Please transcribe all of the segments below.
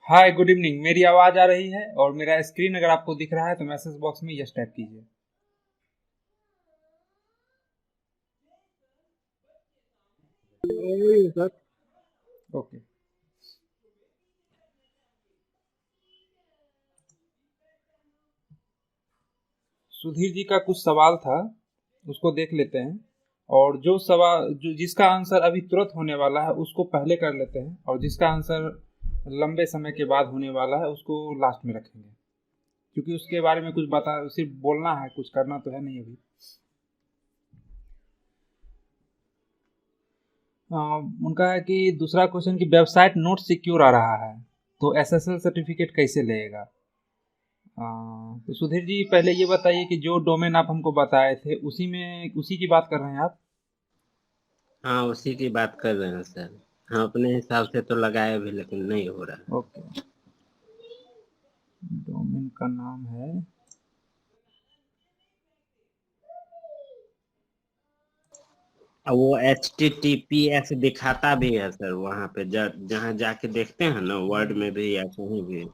हाय, good evening. मेरी आवाज़ आ रही है और मेरा स्क्रीन अगर आपको दिख रहा है तो मैसेज बॉक्स में यस टाइप कीजिए। वही है सर। ओके। सुधीर जी का कुछ सवाल था, उसको देख लेते हैं। और जो सवाल जिसका आंसर अभी तुरंत होने वाला है उसको पहले कर लेते हैं, और जिसका आंसर लंबे समय के बाद होने वाला है उसको लास्ट में रखेंगे, क्योंकि उसके बारे में कुछ बता, सिर्फ बोलना है, कुछ करना तो है नहीं अभी। अ, उनका है कि दूसरा क्वेश्चन कि वेबसाइट नोट सिक्योर आ रहा है तो एसएसएल सर्टिफिकेट कैसे लेगा। तो सुधीर जी पहले ये बताइए कि जो डोमेन आप हमको बताए थे उसी की बात कर रहे हैं आप। हाँ, उसी की बात कर रहे हैं सर। हम अपने हिसाब से तो लगाए भी लेकिन नहीं हो रहा है। ओके। डोमेन का नाम है और वो HTTPS दिखाता भी है सर वहाँ पे जहाँ जाके देखते हैं ना वर्ड में भी या कहीं भी।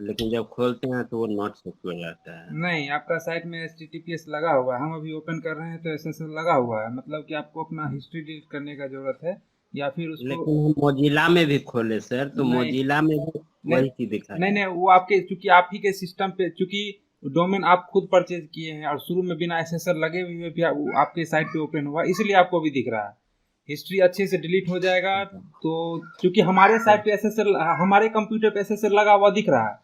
लेकिन जब खोलते हैं तो वो नॉट सिक्योर आता है। नहीं, आपका साइट में HTTPS लगा हुआ है, हम अभी ओपन कर रहे हैं तो एसएसएल लगा हुआ है, मतलब कि आपको अपना हिस्ट्री डिलीट करने का जरूरत है या फिर उसको। लेकिन हम मोजिला में भी खोले सर तो नहीं, मोजिला में भी नहीं, वही चीज दिखा नहीं, रहा है। नहीं, वो आपके चूंकि आप ही के सिस्टम पे, चूंकि डोमेन आप खुद परचेज किए हैं और शुरू में बिना एसएसएल लगे हुए भी वो आपके साइट पे ओपन हुआ, इसलिए आपको भी दिख रहा है। हिस्ट्री अच्छे से डिलीट हो जाएगा। तो चूंकि हमारे साइट पे एसएसएल, हमारे कंप्यूटर पे एसएसएल लगा हुआ दिख रहा है,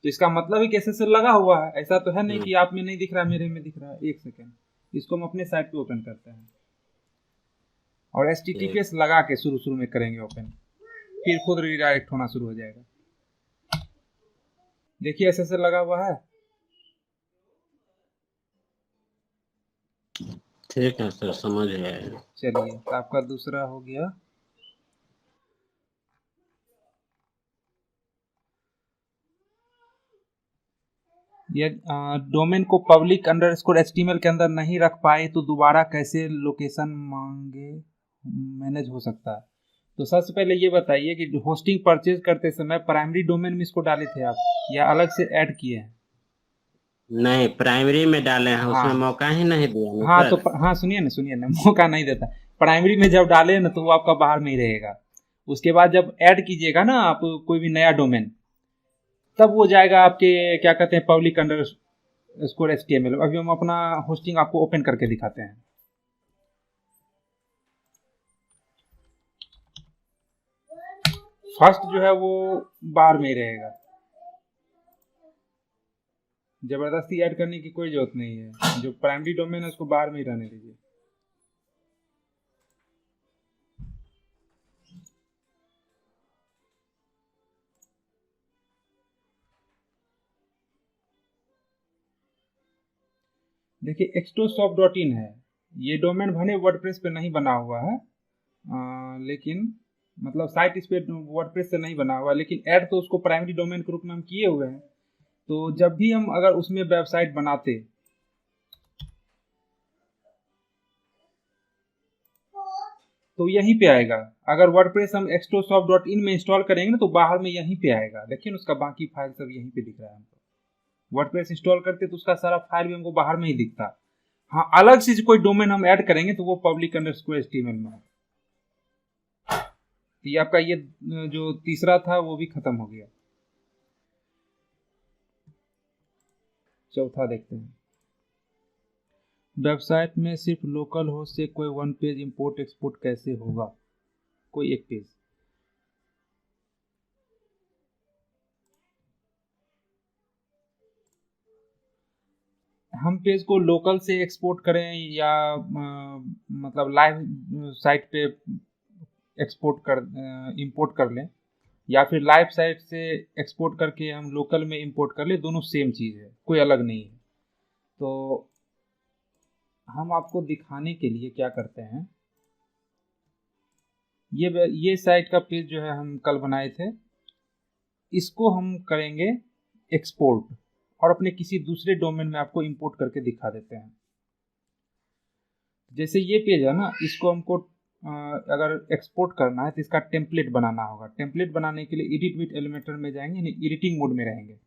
तो इसका मतलब है कि एसएसएल लगा हुआ है। ऐसा तो है नहीं हम्म, कि आप में नहीं दिख रहा, मेरे में दिख रहा है। एक सेकेंड, इसको हम अपने साइट पे ओपन करते हैं और एच टी टी पी ठीक। एस लगा के शुरू शुरू में करेंगे ओपन, फिर खुद रिडायरेक्ट होना शुरू हो जाएगा। देखिए एसएसएल लगा हुआ है। ठीक है सर, समझ गए। चलिए, तो आपका दूसरा हो गया। ये डोमेन को पब्लिक अंडरस्कोर एचटीएमएल के अंदर नहीं रख पाए तो दोबारा कैसे लोकेशन मांगे मैनेज हो सकता है। तो सबसे पहले ये बताइए कि होस्टिंग परचेज करते समय प्राइमरी डोमेन में इसको डाले थे आप या अलग से ऐड किए हैं। नहीं, प्राइमरी में डाले हैं, उसमें हाँ, मौका ही नहीं दिया ना हाँ, तो सर। हाँ, सुनिए ना, मौका नहीं देता। प्राइमरी में जब डाले ना तो वो आपका बाहर में ही रहेगा। उसके बाद जब ऐड कीजिएगा ना आप कोई भी नया डोमेन, तब वो जाएगा आपके, क्या कहते हैं, public underscore H T M L. अभी हम अपना होस्टिंग आपको ओपन करके दिखाते हैं। फर्स्ट जो है वो बाहर में ही रहेगा, जबरदस्ती ऐड करने की कोई जरूरत नहीं है। जो प्राइमरी डोमेन है उसको बाहर में ही रहने दीजिए। देखिए एक्सटोसॉफ्ट डॉट इन है, ये डोमेन भले वर्डप्रेस पे नहीं बना हुआ है, लेकिन मतलब साइट इस पे वर्डप्रेस से नहीं बना हुआ है, लेकिन ऐड तो उसको प्राइमरी डोमेन के रूप में हम किए हुए हैं। तो जब भी हम अगर उसमें वेबसाइट बनाते तो यहीं पे आएगा। अगर वर्डप्रेस हम एक्सटोसॉफ्ट डॉट इन में इंस्टॉल करेंगे ना तो बाहर में यहीं पे आएगा। देखिए उसका बाकी फाइल सब यहीं पे दिख रहा है हमको। वर्डप्रेस इंस्टॉल करते तो उसका सारा फाइल भी हमको बाहर में ही दिखता। हाँ, अलग से कोई डोमेन हम ऐड करेंगे तो वो पब्लिक अंडरस्कोर एचटीएमएल में है। तो ये आपका ये जो तीसरा था वो भी खत्म हो गया। चौथा देखते हैं। वेबसाइट में सिर्फ लोकल होस्ट से कोई वन पेज इंपोर्ट एक्सपोर्ट कैसे होगा। कोई एक पेज। हम पेज को लोकल से एक्सपोर्ट करें या मतलब लाइव साइट पे एक्सपोर्ट कर इंपोर्ट कर लें, या फिर लाइव साइट से एक्सपोर्ट करके हम लोकल में इंपोर्ट कर लें, दोनों सेम चीज़ है, कोई अलग नहीं है। तो हम आपको दिखाने के लिए क्या करते हैं, ये साइट का पेज जो है हम कल बनाए थे, इसको हम करेंगे एक्सपोर्ट और अपने किसी दूसरे डोमेन में आपको इंपोर्ट करके दिखा देते हैं। जैसे ये पेज है ना, इसको हमको अगर एक्सपोर्ट करना है तो इसका टेम्पलेट बनाना होगा। टेम्पलेट बनाने के लिए एडिट विथ एलिमेंटर में जाएंगे, यानी एडिटिंग मोड में रहेंगे।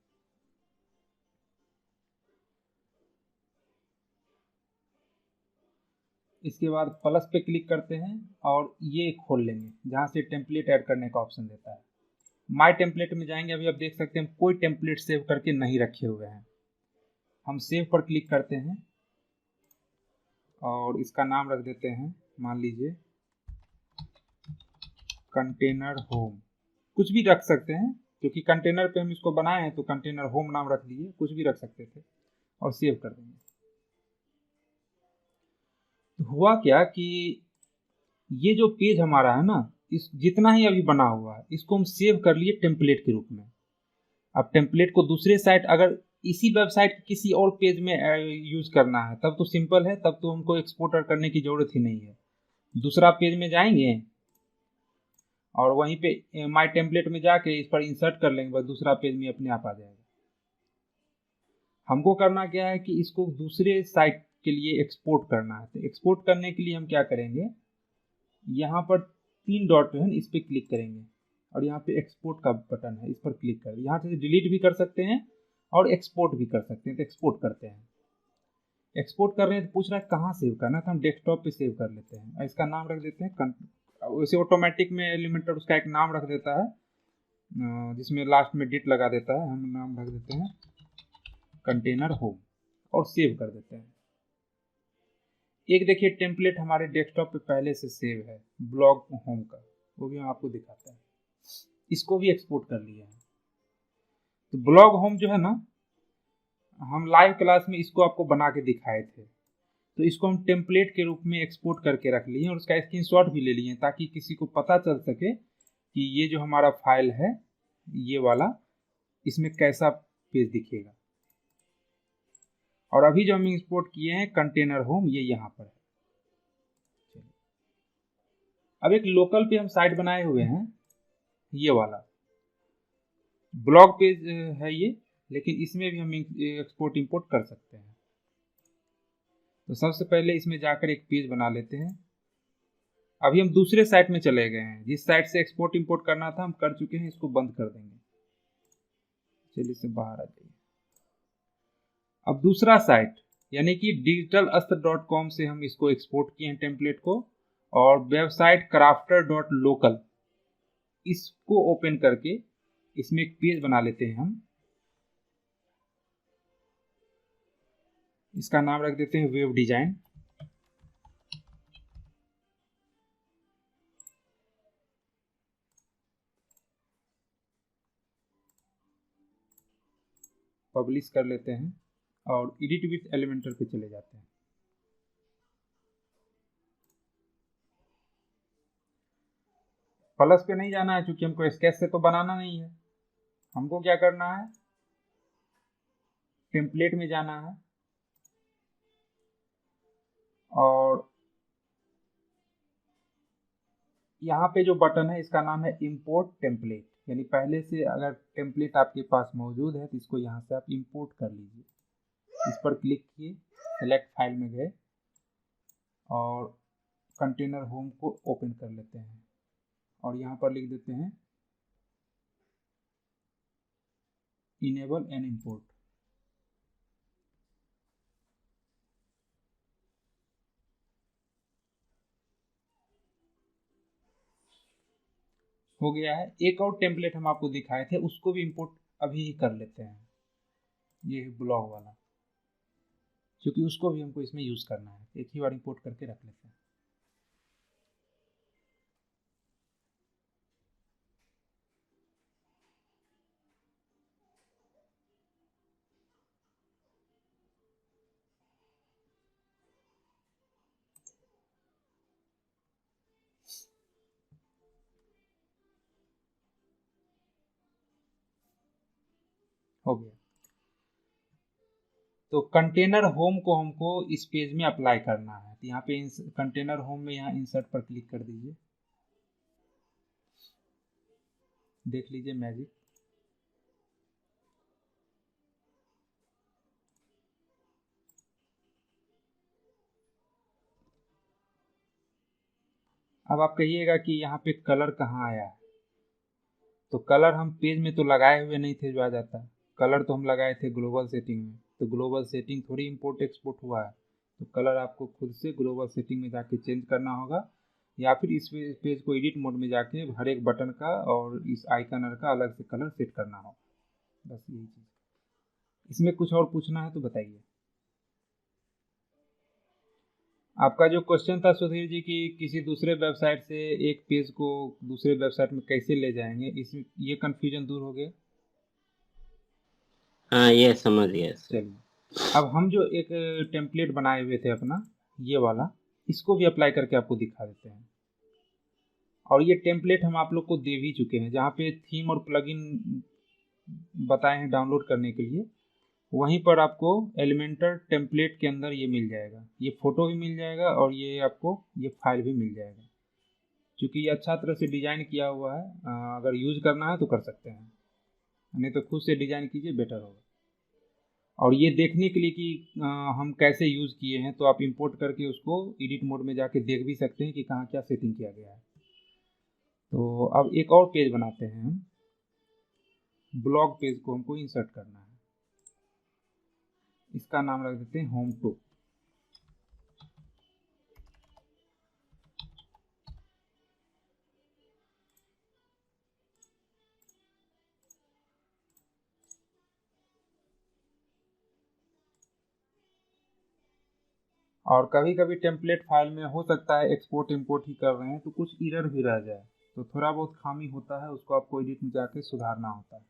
इसके बाद प्लस पे क्लिक करते हैं और ये खोल लेंगे जहाँ से टेम्पलेट ऐड करने का ऑप्शन देता है। माय टेम्पलेट में जाएंगे, अभी आप देख सकते हैं कोई टेम्पलेट सेव करके नहीं रखे हुए हैं। हम सेव पर क्लिक करते हैं और इसका नाम रख देते हैं, मान लीजिए कंटेनर होम। कुछ भी रख सकते हैं, क्योंकि कंटेनर पे हम इसको बनाए हैं तो कंटेनर होम नाम रख दिए, कुछ भी रख सकते थे और सेव कर देंगे। तो हुआ क्या कि ये जो पेज हमारा है ना, इस जितना ही अभी बना हुआ है इसको हम सेव कर लिए टेम्पलेट के रूप में। अब टेम्पलेट को दूसरे साइट, अगर इसी वेबसाइट के किसी और पेज में यूज करना है तब तो सिंपल है, तब तो हमको एक्सपोर्टर करने की जरूरत ही नहीं है। दूसरा पेज में जाएंगे और वहीं पे माय टेम्पलेट में जाके इस पर इंसर्ट कर लेंगे, बस दूसरा पेज में अपने आप आ जाएगा। हमको करना क्या है कि इसको दूसरे साइट के लिए एक्सपोर्ट करना है। तो एक्सपोर्ट करने के लिए हम क्या करेंगे, यहाँ पर 3 डॉट है, इस पर क्लिक करेंगे और यहाँ पे एक्सपोर्ट का बटन है, इस पर क्लिक कर, यहाँ से डिलीट भी कर सकते हैं और एक्सपोर्ट भी कर सकते हैं। तो एक्सपोर्ट करते हैं। एक्सपोर्ट कर रहे हैं तो पूछ रहा है कहाँ सेव करना है, तो हम डेस्कटॉप पे सेव कर लेते हैं। इसका नाम रख देते हैं, वैसे ऑटोमेटिक में एलिमेंटर उसका एक नाम रख देता है जिसमें लास्ट में डिट लगा देता है। हम नाम रख देते हैं कंटेनर होम और सेव कर देते हैं। एक देखिए टेम्पलेट हमारे डेस्कटॉप पे पहले से सेव है ब्लॉग होम का, वो भी हम आपको दिखाते हैं। इसको भी एक्सपोर्ट कर लिया है। तो ब्लॉग होम जो है ना, हम लाइव क्लास में इसको आपको बना के दिखाए थे, तो इसको हम टेम्पलेट के रूप में एक्सपोर्ट करके रख लिए और उसका स्क्रीनशॉट भी ले लिए ताकि किसी को पता चल सके कि ये जो हमारा फाइल है ये वाला, इसमें कैसा पेज दिखेगा। और अभी जो हम एक्सपोर्ट किए हैं कंटेनर होम, ये यहाँ पर है। अब एक लोकल पे हम साइट बनाए हुए हैं, ये वाला ब्लॉग पेज है ये, लेकिन इसमें भी हम एक्सपोर्ट इंपोर्ट कर सकते हैं। तो सबसे पहले इसमें जाकर एक पेज बना लेते हैं। अभी हम दूसरे साइट में चले गए हैं, जिस साइट से एक्सपोर्ट इंपोर्ट करना था हम कर चुके हैं, इसको बंद कर देंगे। चलिए इससे बाहर आ जाइए। अब दूसरा साइट यानी कि digitalअस्त्र.com से हम इसको एक्सपोर्ट किए हैं टेम्पलेट को, और वेबसाइट crafter.local इसको ओपन करके इसमें एक पेज बना लेते हैं हम। इसका नाम रख देते हैं वेब डिजाइन। पब्लिश कर लेते हैं और एडिट विथ एलिमेंटर पे चले जाते हैं। प्लस पे नहीं जाना है क्योंकि हमको स्केच से तो बनाना नहीं है। हमको क्या करना है, टेम्पलेट में जाना है और यहाँ पे जो बटन है इसका नाम है इंपोर्ट टेम्पलेट, यानी पहले से अगर टेम्पलेट आपके पास मौजूद है तो इसको यहाँ से आप इंपोर्ट कर लीजिए। इस पर क्लिक किए, सेलेक्ट फाइल में गए और कंटेनर होम को ओपन कर लेते हैं और यहाँ पर लिख देते हैं इनेबल एंड इंपोर्ट। हो गया है। एक और टेम्पलेट हम आपको दिखाए थे, उसको भी इंपोर्ट अभी ही कर लेते हैं, ये ब्लॉग वाला, क्योंकि उसको भी हमको इसमें यूज करना है। एक ही बार इंपोर्ट करके रख लेते हैं। हो गया। तो कंटेनर होम को हमको इस पेज में अप्लाई करना है, तो यहाँ पे कंटेनर होम में यहाँ इंसर्ट पर क्लिक कर दीजिए। देख लीजिए मैजिक। अब आप कहिएगा कि यहाँ पे कलर कहाँ आया है, तो कलर हम पेज में तो लगाए हुए नहीं थे जो आ जाता है। कलर तो हम लगाए थे ग्लोबल सेटिंग में, तो ग्लोबल सेटिंग थोड़ी इंपोर्ट एक्सपोर्ट हुआ है। तो कलर आपको खुद से ग्लोबल सेटिंग में जाके चेंज करना होगा, या फिर इस पेज को एडिट मोड में जाके हर एक बटन का और इस आइकनर का अलग से कलर सेट करना होगा। बस यही चीज़। इसमें कुछ और पूछना है तो बताइए। आपका जो क्वेश्चन था सुधीर जी कि किसी दूसरे वेबसाइट से एक पेज को दूसरे वेबसाइट में कैसे ले जाएंगे, इस ये कन्फ्यूजन दूर हो गया। हाँ, ये समझ गया सर। चलिए, अब हम जो एक टेम्पलेट बनाए हुए थे अपना, ये वाला, इसको भी अप्लाई करके आपको दिखा देते हैं। और ये टेम्पलेट हम आप लोग को दे भी चुके हैं, जहाँ पे थीम और प्लगइन बताए हैं डाउनलोड करने के लिए, वहीं पर आपको एलिमेंटर टेम्पलेट के अंदर ये मिल जाएगा। ये फ़ोटो भी मिल जाएगा और ये आपको ये फाइल भी मिल जाएगा। क्योंकि ये अच्छा तरह से डिज़ाइन किया हुआ है, अगर यूज़ करना है तो कर सकते हैं, नहीं तो खुद से डिज़ाइन कीजिए, बेटर होगा। और ये देखने के लिए कि हम कैसे यूज़ किए हैं, तो आप इंपोर्ट करके उसको एडिट मोड में जाके देख भी सकते हैं कि कहाँ क्या सेटिंग किया गया है। तो अब एक और पेज बनाते हैं हम। ब्लॉग पेज को हमको इंसर्ट करना है, इसका नाम रख देते हैं होम टू। और कभी कभी टेम्पलेट फाइल में हो सकता है एक्सपोर्ट इंपोर्ट ही कर रहे हैं तो कुछ एरर भी रह जाए, तो थोड़ा बहुत खामी होता है, उसको आपको एडिट में जाके सुधारना होता है।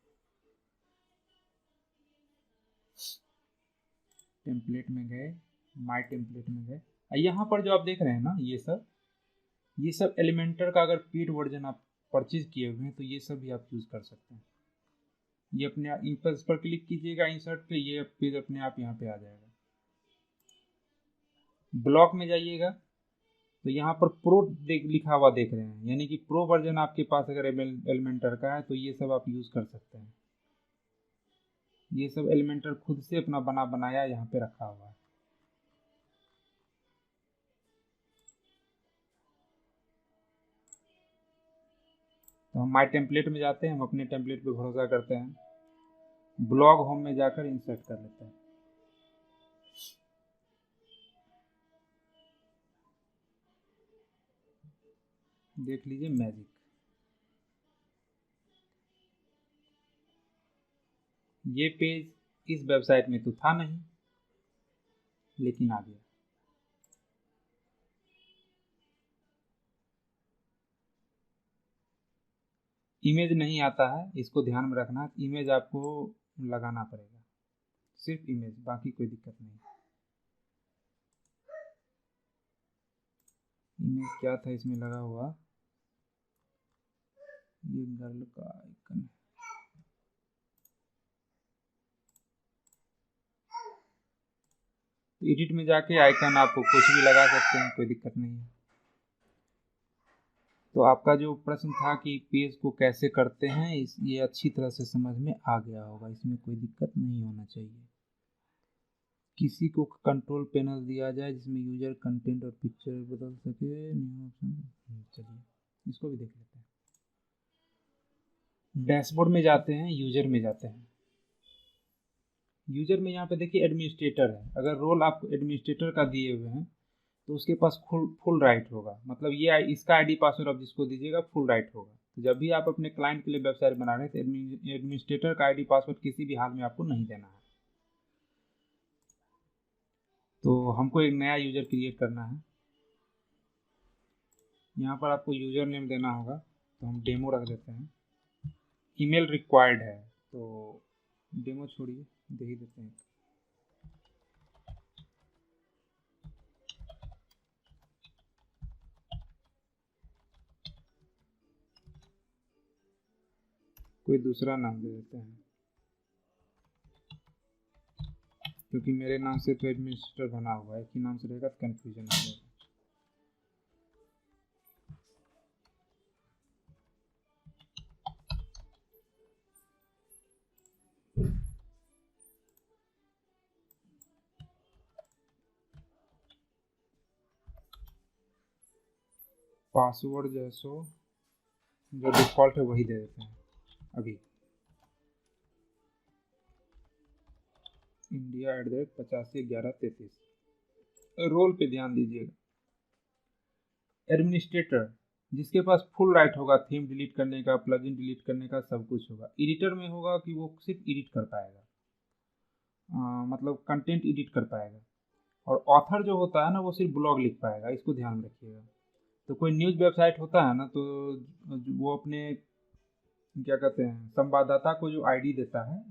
टेम्पलेट में गए, माय टेम्पलेट में गए, यहाँ पर जो आप देख रहे हैं ना, ये सब एलिमेंटर का अगर पेड वर्जन आप परचेज किए हुए हैं तो ये सब भी आप यूज़ कर सकते हैं। ये अपने आप इस पर क्लिक कीजिएगा इंसर्ट पे, ये पेज अपने आप यहाँ पे आ जाएगा। ब्लॉक में जाइएगा तो यहाँ पर प्रो लिखा हुआ देख रहे हैं, यानी कि प्रो वर्जन आपके पास अगर एलिमेंटर का है तो ये सब आप यूज़ कर सकते हैं। ये सब एलिमेंटर खुद से अपना बनाया यहाँ पे रखा हुआ है। तो हम माय टेम्पलेट में जाते हैं, हम अपने टेम्पलेट पे भरोसा करते हैं, ब्लॉग होम में जाकर इंसर्ट कर लेते हैं। देख लीजिए मैजिक, ये पेज इस वेबसाइट में तो था नहीं, लेकिन आ गया। इमेज नहीं आता है, इसको ध्यान में रखना है, इमेज आपको लगाना पड़ेगा, सिर्फ इमेज, बाकी कोई दिक्कत नहीं। इमेज क्या था इसमें लगा हुआ, ये गर्ल का आइकन है। तो एडिट में जाके आइकन आपको कुछ भी लगा सकते हैं, कोई दिक्कत नहीं है। तो आपका जो प्रश्न था कि पेज को कैसे करते हैं, ये अच्छी तरह से समझ में आ गया होगा, इसमें कोई दिक्कत नहीं होना चाहिए। किसी को कंट्रोल पैनल दिया जाए जिसमें यूजर कंटेंट और पिक्चर बदल सके, न्यू ऑप्शन, चलिए इसको भी देख लेते हैं। डैशबोर्ड में जाते हैं, यूजर में जाते हैं। यूजर में यहाँ पे देखिए एडमिनिस्ट्रेटर है, अगर रोल आप एडमिनिस्ट्रेटर का दिए हुए हैं तो उसके पास फुल राइट होगा, मतलब ये इसका आईडी पासवर्ड आप जिसको दीजिएगा फुल राइट होगा। तो जब भी आप अपने क्लाइंट के लिए वेबसाइट बना रहे हैं तो एडमिनिस्ट्रेटर का आईडी पासवर्ड किसी भी हाल में आपको नहीं देना है। तो हमको एक नया यूजर क्रिएट करना है, यहाँ पर आपको यूजर नेम देना होगा, तो हम डेमो रख देते हैं। ईमेल रिक्वायर्ड है, तो डेमो छोड़िए, दे ही देते हैं। कोई दूसरा नाम दे देते हैं, क्योंकि मेरे नाम से तो एडमिनिस्ट्रेटर बना हुआ है, कि नाम से रहेगा तो कन्फ्यूजन हो जाएगा। पासवर्ड जो है सो जो डिफ़ॉल्ट है वही दे देते हैं अभी, India@851133। रोल पे ध्यान दीजिएगा। एडमिनिस्ट्रेटर जिसके पास फुल राइट होगा थीम डिलीट करने का, प्लगइन डिलीट करने का, सब कुछ होगा। एडिटर में होगा कि वो सिर्फ एडिट कर पाएगा, मतलब कंटेंट एडिट कर पाएगा। और ऑथर जो होता है ना वो सिर्फ ब्लॉग लिख पाएगा, इसको ध्यान रखिएगा। तो कोई न्यूज़ वेबसाइट होता है ना तो वो अपने क्या कहते हैं संवाददाता को जो आईडी देता है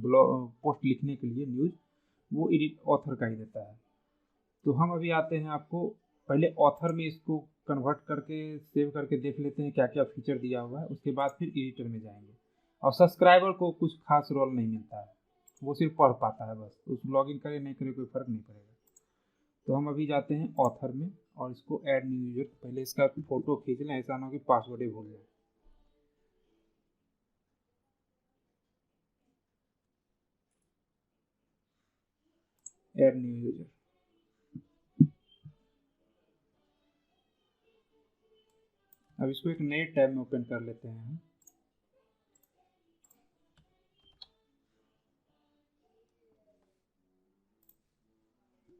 ब्लॉग पोस्ट लिखने के लिए न्यूज़, वो एडिट ऑथर का ही देता है। तो हम अभी आते हैं, आपको पहले ऑथर में इसको कन्वर्ट करके सेव करके देख लेते हैं क्या क्या फीचर दिया हुआ है, उसके बाद फिर एडिटर में जाएंगे। और सब्सक्राइबर को कुछ खास रोल नहीं मिलता है, वो सिर्फ पढ़ पाता है बस, उस लॉगिन करे नहीं करे कोई फ़र्क नहीं पड़ेगा। तो हम अभी जाते हैं ऑथर में और इसको ऐड न्यू यूजर, पहले इसका फ़ोटो खींच लें, ऐसा ना हो कि पासवर्ड ही भूल जाए। ऐड न्यू यूजर, अब इसको एक नए टैब में ओपन कर लेते हैं हम।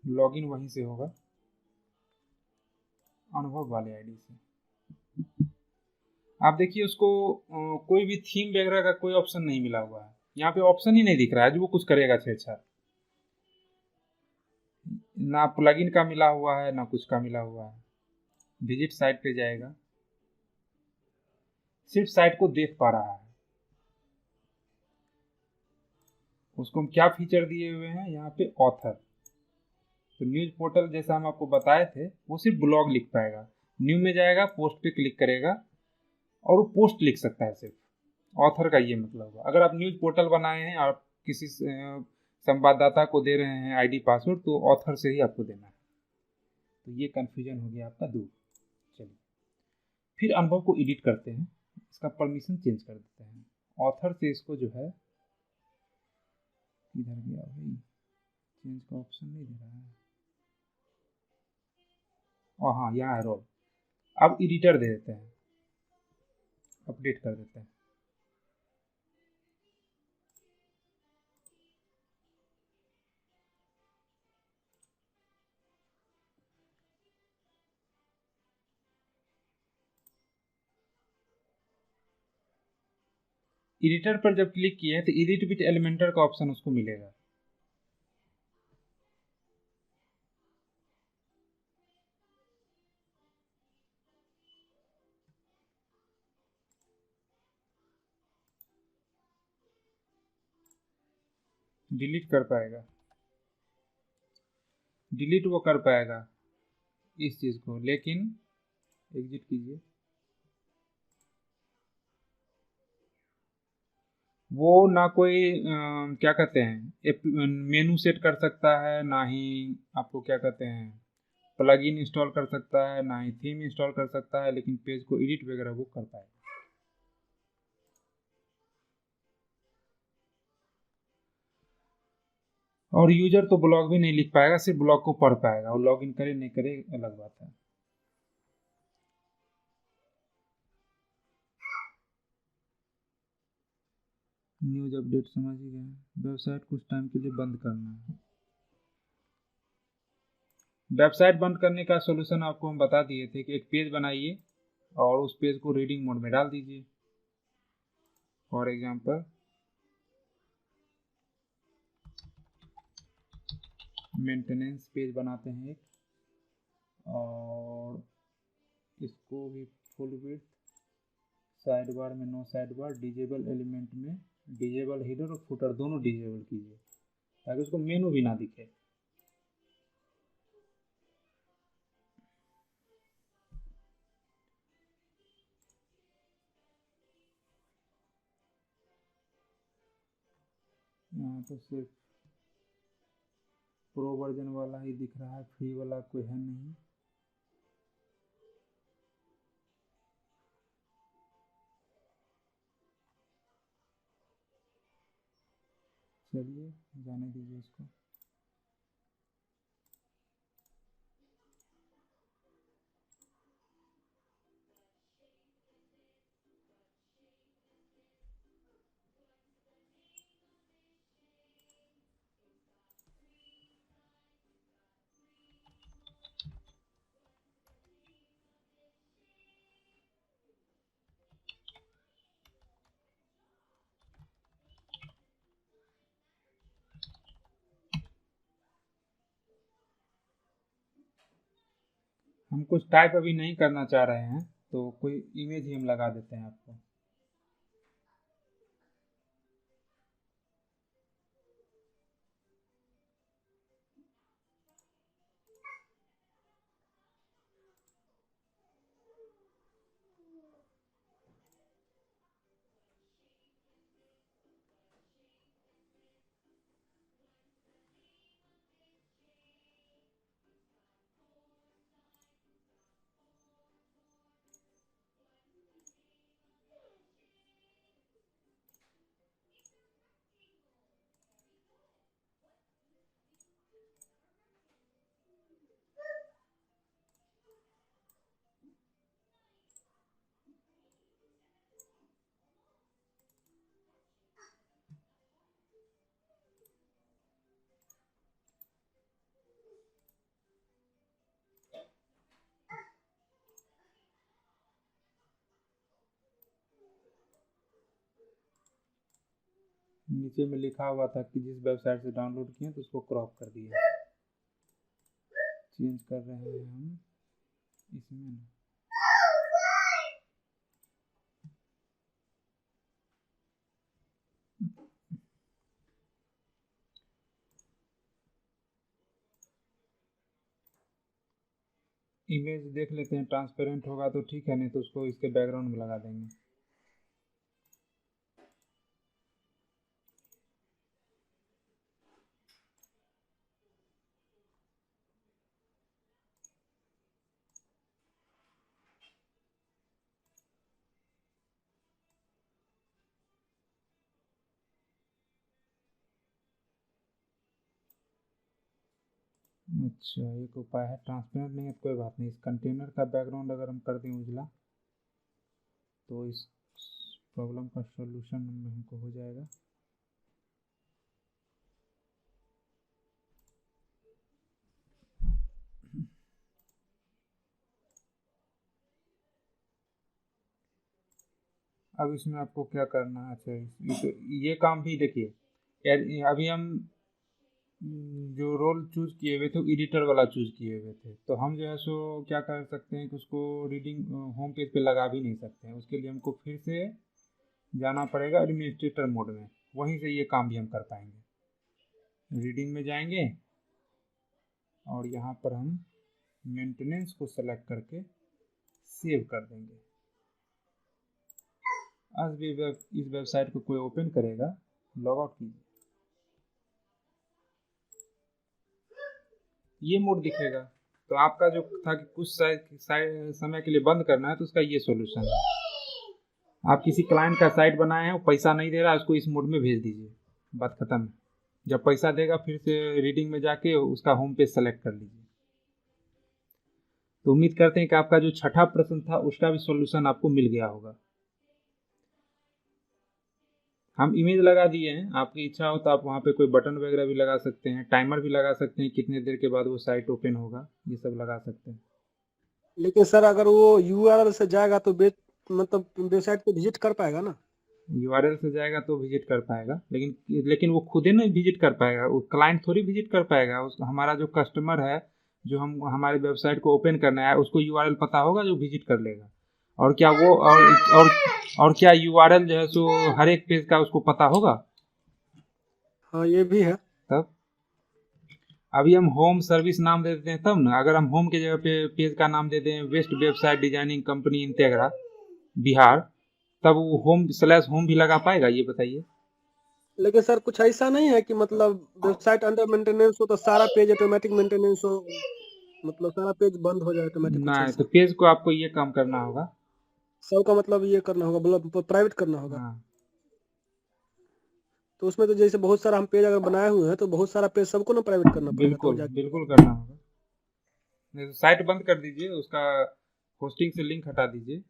लॉगिन वहीं से होगा, अनुभव वाले आईडी से। आप देखिए उसको कोई भी थीम वगैरह का कोई ऑप्शन नहीं मिला हुआ है, यहाँ पे ऑप्शन ही नहीं दिख रहा है जो वो कुछ करेगा छेड़छाड़। ना प्लगइन का मिला हुआ है ना कुछ का मिला हुआ है। विजिट साइट पे जाएगा, सिर्फ साइट को देख पा रहा है। उसको हम क्या फीचर दिए हुए हैं यहाँ पे, ऑथर। तो न्यूज पोर्टल जैसा हम आपको बताए थे वो सिर्फ ब्लॉग लिख पाएगा। न्यू में जाएगा, पोस्ट पे क्लिक करेगा और वो पोस्ट लिख सकता है सिर्फ। ऑथर का ये मतलब हुआ। अगर आप न्यूज पोर्टल बनाए हैं और किसी संवाददाता को दे रहे हैं आईडी पासवर्ड, तो ऑथर से ही आपको देना है। तो ये कन्फ्यूजन हो गया आपका दूर। चलिए फिर अनुभव को एडिट करते हैं, इसका परमिशन चेंज कर देते हैं। ऑथर से इसको जो है, इधर गया भाई, चेंज का ऑप्शन नहीं दे रहा है। और हाँ यहाँ है रोल। अब एडिटर दे देते हैं, अपडेट कर देते हैं। एडिटर पर जब क्लिक किए तो एडिट विथ एलिमेंटर का ऑप्शन उसको मिलेगा। डिलीट कर पाएगा, डिलीट वो कर पाएगा इस चीज़ को, लेकिन एग्जिट कीजिए। वो ना कोई क्या कहते हैं मेनू सेट कर सकता है, ना ही आपको क्या कहते हैं प्लगइन इंस्टॉल कर सकता है, ना ही थीम इंस्टॉल कर सकता है, लेकिन पेज को एडिट वगैरह वो कर पाएगा। और यूजर तो ब्लॉग भी नहीं लिख पाएगा, सिर्फ ब्लॉग को पढ़ पाएगा, और लॉग इन करे नहीं करे अलग बात है। न्यूज अपडेट समझ ही गए, वेबसाइट कुछ टाइम के लिए बंद करना है। वेबसाइट बंद करने का सोल्यूशन आपको हम बता दिए थे कि एक पेज बनाइए और उस पेज को रीडिंग मोड में डाल दीजिए। फॉर एग्जांपल मेंटेनेंस पेज बनाते हैं एक, और इसको भी फुल विड्थ, साइड बार में no sidebar, disable element में डिजेबल हेडर और फुटर दोनों डिजेबल कीजिए ताकि उसको मेनू भी ना दिखे। यहाँ तो सिर्फ प्रो वर्जन वाला ही दिख रहा है, फ्री वाला कोई है नहीं। चलिए जाने दीजिए इसको। हम कुछ टाइप अभी नहीं करना चाह रहे हैं, तो कोई इमेज ही हम लगा देते हैं आपको। नीचे में लिखा हुआ था कि जिस वेबसाइट से डाउनलोड किए तो उसको क्रॉप कर दिया। चेंज कर रहे हैं हम इसमें ना। इमेज देख लेते हैं, ट्रांसपेरेंट होगा तो ठीक है, नहीं तो उसको इसके बैकग्राउंड में लगा देंगे। अच्छा, एक उपाय है, ट्रांसपेरेंट नहीं है तो कोई बात नहीं, इस कंटेनर का बैकग्राउंड अगर हम कर दें उजला तो इस प्रॉब्लम का सॉल्यूशन हमको हो जाएगा। अब इसमें आपको क्या करना है, अच्छा ये काम भी देखिए, अभी हम जो रोल चूज किए हुए थे एडिटर वाला चूज किए हुए थे, तो हम जो है सो क्या कर सकते हैं कि उसको रीडिंग होम पेज पे लगा भी नहीं सकते हैं। उसके लिए हमको फिर से जाना पड़ेगा एडमिनिस्ट्रेटर मोड में, वहीं से ये काम भी हम कर पाएंगे। रीडिंग में जाएंगे और यहाँ पर हम मेंटेनेंस को सेलेक्ट करके सेव कर देंगे। आज भी इस वेबसाइट को कोई ओपन करेगा, लॉग आउट कीजिए, ये मोड दिखेगा। तो आपका जो था कि कुछ समय के लिए बंद करना है, तो उसका ये सॉल्यूशन है। आप किसी क्लाइंट का साइट बनाए हैं, वो पैसा नहीं दे रहा, उसको इस मोड में भेज दीजिए, बात खत्म है। जब पैसा देगा फिर से रीडिंग में जाके उसका होम पेज सेलेक्ट कर लीजिए। तो उम्मीद करते हैं कि आपका जो छठा प्रश्न था उसका भी सॉल्यूशन आपको मिल गया होगा। हम इमेज लगा दिए हैं, आपकी इच्छा हो तो आप वहाँ पे कोई बटन वगैरह भी लगा सकते हैं, टाइमर भी लगा सकते हैं, कितने देर के बाद वो साइट ओपन होगा, ये सब लगा सकते हैं। लेकिन सर अगर वो यूआरएल से जाएगा तो मतलब वेबसाइट पे विजिट कर पाएगा ना? यूआरएल से जाएगा तो विजिट कर पाएगा, लेकिन वो खुद ही नहीं विजिट कर पाएगा, वो क्लाइंट थोड़ी विजिट कर पाएगा। हमारा जो कस्टमर है, जो हम हमारी वेबसाइट को ओपन करना है, उसको यूआरएल पता होगा जो विजिट कर लेगा। और क्या वो और क्या यूआरएल जो है सो हर एक पेज का उसको पता होगा? हाँ ये भी है। तब अभी हम होम सर्विस नाम दे देते हैं तब ना। अगर हम होम के जगह पे पेज का नाम दे दें best website designing company Integra Bihar, तब वो होम भी लगा पाएगा, ये बताइए। लेकिन सर कुछ ऐसा नहीं है कि मतलब वेबसाइट अंडर मेंटेनेंस हो तो सारा पेज ऑटोमेटिक मेंटेनेंस हो, मतलब सारा पेज बंद हो जाए ऑटोमेटिक, कुछ नहीं, ऐसा? तो पेज को आपको ये काम करना होगा, सबका मतलब ये करना होगा, मतलब प्राइवेट करना होगा। हाँ। तो उसमें तो जैसे बहुत सारा हम पेज अगर बनाए हुए हैं तो बहुत सारा पेज सबको ना प्राइवेट करना पड़ेगा तो बिल्कुल जाके। बिल्कुल करना होगा। नहीं तो साइट बंद कर दीजिए, उसका होस्टिंग से लिंक हटा दीजिए,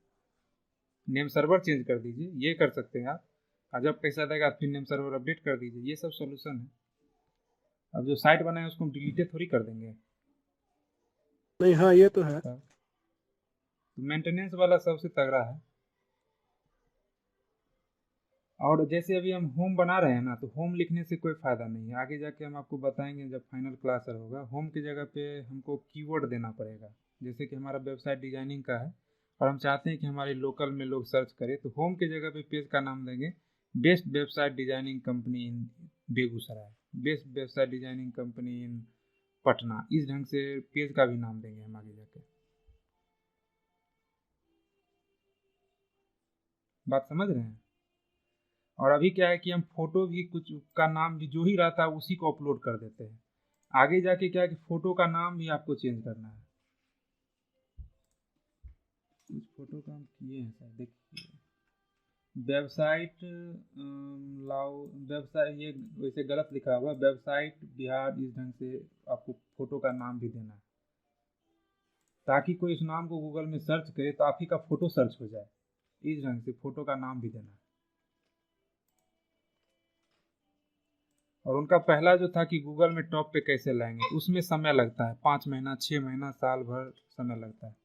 नेम सर्वर चेंज कर दीजिए, ये कर सकते हैं आप। और जब पैसा देगा फिर नेम सर्वर अपडेट कर दीजिए, ये सब सोल्यूशन है। अब जो साइट बनाए उसको हम डिलीटे थोड़ी कर देंगे। नहीं हाँ ये तो है। तो मेंटेनेंस वाला सबसे तगड़ा है। और जैसे अभी हम होम बना रहे हैं ना, तो होम लिखने से कोई फ़ायदा नहीं है। आगे जाके हम आपको बताएंगे जब फाइनल क्लास होगा। होम की जगह पे हमको कीवर्ड देना पड़ेगा। जैसे कि हमारा वेबसाइट डिजाइनिंग का है और हम चाहते हैं कि हमारे लोकल में लोग सर्च करें, तो होम की जगह पे पेज का नाम देंगे बेस्ट वेबसाइट डिजाइनिंग कंपनी इन Begusarai, best website designing company इन पटना। इस ढंग से पेज का भी नाम देंगे हम आगे जाके। बात समझ रहे हैं? और अभी क्या है कि हम फोटो भी कुछ का नाम भी जो ही रहता है उसी को अपलोड कर देते हैं। आगे जाके क्या है कि फोटो का नाम भी आपको चेंज करना है। कुछ फोटो का हम किए हैं सर, देखिए वेबसाइट लाओ, वेबसाइट ये वैसे गलत लिखा हुआ, वेबसाइट बिहार, इस ढंग से आपको फोटो का नाम भी देना है ताकि कोई इस नाम को गूगल में सर्च करे तो आप ही का फोटो सर्च हो जाए। इस ढंग से फोटो का नाम भी देना है। और उनका पहला जो था कि गूगल में टॉप पे कैसे लाएंगे, उसमें समय लगता है, 5 महीना 6 महीना साल भर समय लगता है।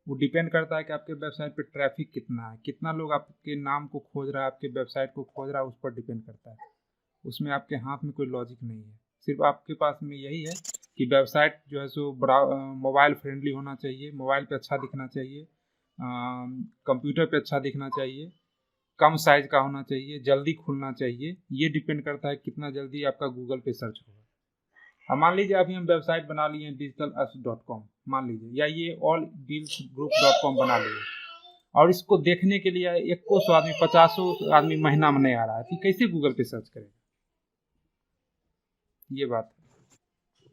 वो डिपेंड करता है कि आपके वेबसाइट पे ट्रैफिक कितना है, कितना लोग आपके नाम को खोज रहा है, आपके वेबसाइट को खोज रहा है, उस पर डिपेंड करता है। उसमें आपके हाथ में कोई लॉजिक नहीं है, सिर्फ आपके पास में यही है कि वेबसाइट जो है सो मोबाइल फ्रेंडली होना चाहिए, मोबाइल पे अच्छा दिखना चाहिए, कंप्यूटर पे अच्छा दिखना चाहिए, कम साइज का होना चाहिए, जल्दी खुलना चाहिए। ये डिपेंड करता है कितना जल्दी आपका गूगल पे सर्च होगा। अब मान लीजिए अभी हम वेबसाइट बना लिए हैं digitalas.com मान लीजिए, या ये alldealsgroup.com बना लिए, और इसको देखने के लिए 100 आदमी 50 आदमी महीना में नहीं आ रहा है, तो कैसे गूगल पे सर्च करेगा? ये बात है।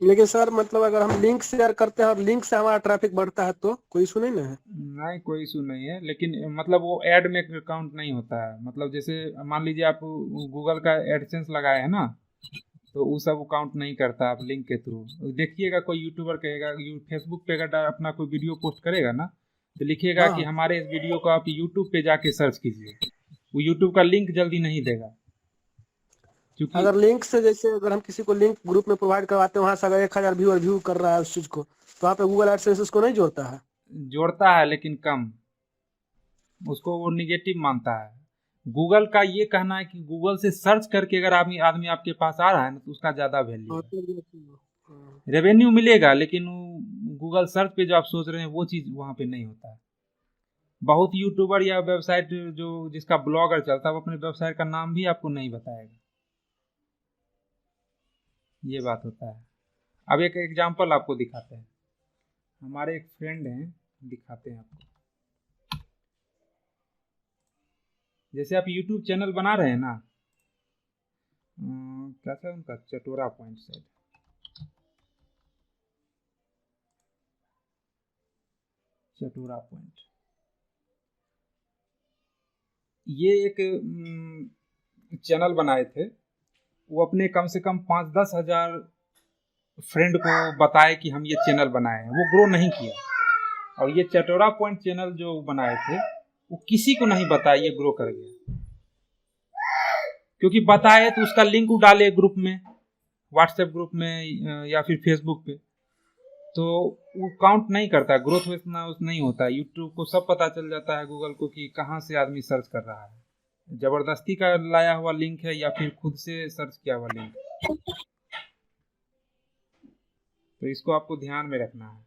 लेकिन सर मतलब अगर हम लिंक शेयर करते हैं और लिंक से हमारा ट्रैफिक बढ़ता है तो कोई इशू नहीं ना है? नहीं, कोई इशू नहीं है, लेकिन मतलब वो ऐड में काउंट नहीं होता है। मतलब जैसे मान लीजिए आप गूगल का एडसेंस लगाए हैं ना, तो वो सब काउंट नहीं करता। आप लिंक के थ्रू देखिएगा, कोई यूट्यूबर कहेगा, फेसबुक पे अगर अपना कोई वीडियो पोस्ट करेगा ना, तो लिखिएगा कि हाँ, हमारे इस वीडियो को आप यूट्यूब पे जाके सर्च कीजिए। वो यूट्यूब का लिंक जल्दी नहीं देगा, क्योंकि अगर लिंक से जैसे अगर हम किसी को लिंक ग्रुप में प्रोवाइड करवाते हैं, वहां से अगर 1000 व्यूअर व्यू कर रहा है उस चीज को, तो वहाँ पे गूगल एडसेंस उसको नहीं जोड़ता है? जोड़ता है लेकिन कम, उसको वो निगेटिव मानता है। गूगल का ये कहना है कि गूगल से सर्च करके अगर आदमी आदमी आपके पास आ रहा है ना, तो उसका ज़्यादा वैल्यू हाँ, है, हाँ। रेवेन्यू मिलेगा, लेकिन गूगल सर्च पे जो आप सोच रहे हैं वो चीज़ वहाँ पे नहीं होता है। बहुत यूट्यूबर या वेबसाइट जो जिसका ब्लॉगर चलता है, वो अपने वेबसाइट का नाम भी आपको नहीं बताएगा। ये बात होता है। अब एक एग्जांपल आपको दिखाते हैं। हमारे एक फ्रेंड हैं, दिखाते हैं आपको। जैसे आप यूट्यूब चैनल बना रहे हैं ना, क्या था उनका, चटोरा पॉइंट शायद, चटोरा पॉइंट। ये एक चैनल बनाए थे। वो अपने कम से कम 5-10 हजार फ्रेंड को बताए कि हम ये चैनल बनाए हैं। वो ग्रो नहीं किया। और ये चटोरा पॉइंट चैनल जो बनाए थे, वो किसी को नहीं बताया ये ग्रो कर गया, क्योंकि बताए तो उसका लिंक डाले ग्रुप में, व्हाट्सएप ग्रुप में या फिर फेसबुक पे, तो वो काउंट नहीं करता। ग्रोथ इतना नहीं होता। यूट्यूब को सब पता चल जाता है, गूगल को, कि कहाँ से आदमी सर्च कर रहा है, जबरदस्ती का लाया हुआ लिंक है या फिर खुद से सर्च किया हुआ लिंक। तो इसको आपको ध्यान में रखना है।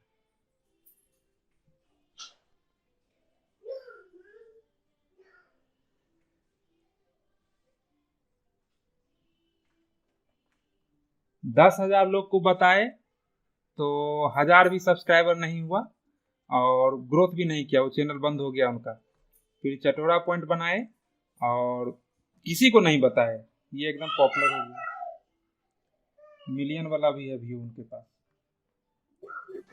दस 1000 लोग को बताए तो 1000 भी सब्सक्राइबर नहीं हुआ और ग्रोथ भी नहीं किया, वो चैनल बंद हो गया उनका। फिर चटोरा पॉइंट बनाए और किसी को नहीं बताए, ये एकदम पॉपुलर हो गया। मिलियन वाला भी है व्यू उनके पास।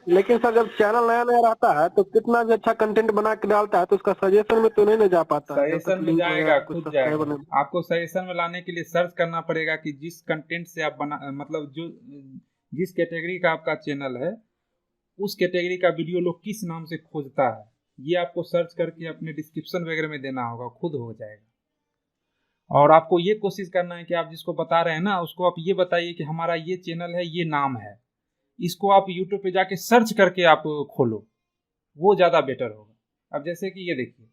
लेकिन सर जब चैनल नया नया रहता है तो कितना भी अच्छा कंटेंट बना के डालता है तो उसका सजेशन में तो नहीं ना जा पाता है, जब तक सजेशन में लिंक जाएगा, वगैरह कुछ खुद सब्सक्राइबर जाएगा। नहीं। आपको सजेशन में लाने के लिए सर्च करना पड़ेगा कि जिस कंटेंट से आप बना, मतलब जो जिस कैटेगरी का आपका चैनल है, उस कैटेगरी का वीडियो लोग किस नाम से खोजता है, ये आपको सर्च करके अपने डिस्क्रिप्शन वगैरह में देना होगा, खुद हो जाएगा। और आपको ये कोशिश करना है कि आप जिसको बता रहे हैं ना, उसको आप ये बताइए कि हमारा ये चैनल है, ये नाम है, इसको आप यूट्यूब पे जाके सर्च करके आप खोलो, वो ज़्यादा बेटर होगा। अब जैसे कि ये देखिए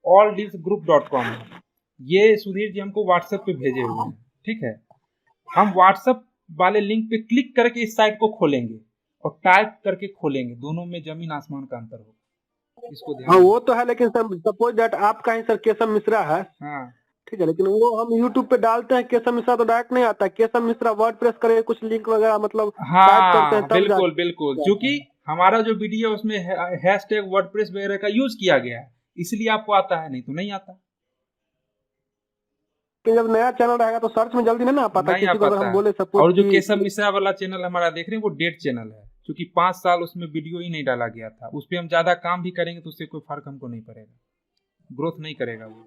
alldealsgroup.com है, ये सुधीर जी हमको व्हाट्सएप पे भेजे हुए हैं, ठीक है। हम व्हाट्सएप वाले लिंक पे क्लिक करके इस साइट को खोलेंगे और टाइप करके खोलेंगे, दोनों में जमीन आसमान का अंतर होगा, इसको हाँ ध्यान वो तो है, लेकिन सर सपोज दैट आपका ही सर केशव मिश्रा है, हाँ ठीक है, लेकिन वो हम यूट्यूब पे डालते हैं केशव मिश्रा तो डायरेक्ट नहीं आता, केशव मिश्रा वर्ड प्रेस करे कुछ लिंक वगैरह मतलब टाइप करते हैं हाँ तब बिल्कुल बिल्कुल, क्योंकि हमारा जो वीडियो है उसमें हैशटैग वर्डप्रेस वगैरह का यूज किया गया है, इसलिए आपको आता है, नहीं तो नहीं आता, जब नया चैनल रहेगा तो सर्च में जल्दी नहीं ना आ पाता नहीं आ किसी को, अगर पाता हम है। बोले सपोज और जो कि केशव मिश्रा वाला चैनल हमारा देख रहे हैं वो डेड चैनल है, क्योंकि 5 साल उसमें वीडियो ही नहीं डाला गया था, उस पर हम ज्यादा काम भी करेंगे तो उससे कोई फर्क हमको नहीं पड़ेगा, ग्रोथ नहीं करेगा वो,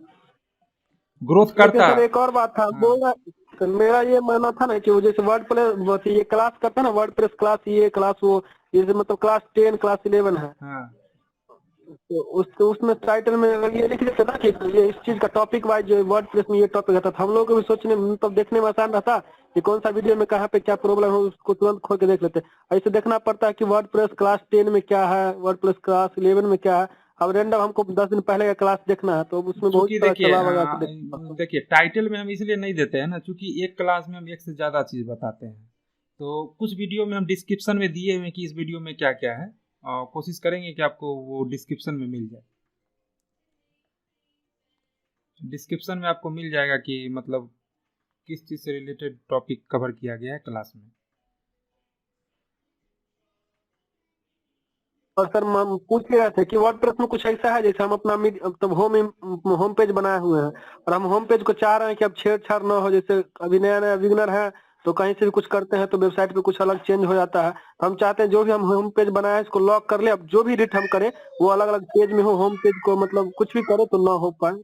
ग्रोथ लेकिन करता। सर एक और बात था, हाँ बोल रहा मेरा ये मानना था ना कि वो जैसे वर्ड प्रेस ये क्लास करता है ना, वर्ड प्रेस क्लास, ये क्लास वो जैसे मतलब क्लास 10 क्लास 11 है, हाँ तो उसमें टाइटल में अगर ये लिख देते ना कि ये इस चीज का टॉपिक वाइज जो वर्ड प्रेस में ये टॉपिक रहता था, हम लोग को भी सोचने मतलब देखने में आसान रहता कि कौन सा वीडियो में कहाँ पे क्या प्रॉब्लम है, उसको तुरंत खोल के देख लेते। ऐसे देखना पड़ता है कि वर्ड प्रेस क्लास 10 में क्या है, वर्ड प्रेस क्लास 11 में क्या है, अब रैंडम हमको 10 दिन पहले का क्लास देखना है तो उसमें बहुत चूंकि सारा देखिए चला वगैरह के देखना पड़ता है। देखिए टाइटल में हम इसलिए नहीं देते हैं ना, क्योंकि एक क्लास में हम एक से ज़्यादा चीज़ बताते हैं, तो कुछ वीडियो में हम डिस्क्रिप्शन में दिए हुए हैं कि इस वीडियो में क्या क्या है, और कोशिश करेंगे कि आपको वो डिस्क्रिप्शन में मिल जाए, डिस्क्रिप्शन में आपको मिल जाएगा कि मतलब किस चीज़ से रिलेटेड टॉपिक कवर किया गया है क्लास में। और सर हम पूछ रहे थे कि वर्डप्रेस में कुछ ऐसा है जैसे हम अपना मतलब होम पेज बनाए हुए हैं और हम होम पेज को चाह रहे हैं कि अब छेड़छाड़ ना हो, जैसे अभी नया नया बिगनर है तो कहीं से भी कुछ करते हैं तो वेबसाइट पे कुछ अलग चेंज हो जाता है, तो हम चाहते हैं जो भी हम होम पेज बनाए हैं इसको लॉक कर ले, अब जो भी एडिट हम करें वो अलग अलग पेज में हो, होम पेज को मतलब कुछ भी करे तो ना हो पाए,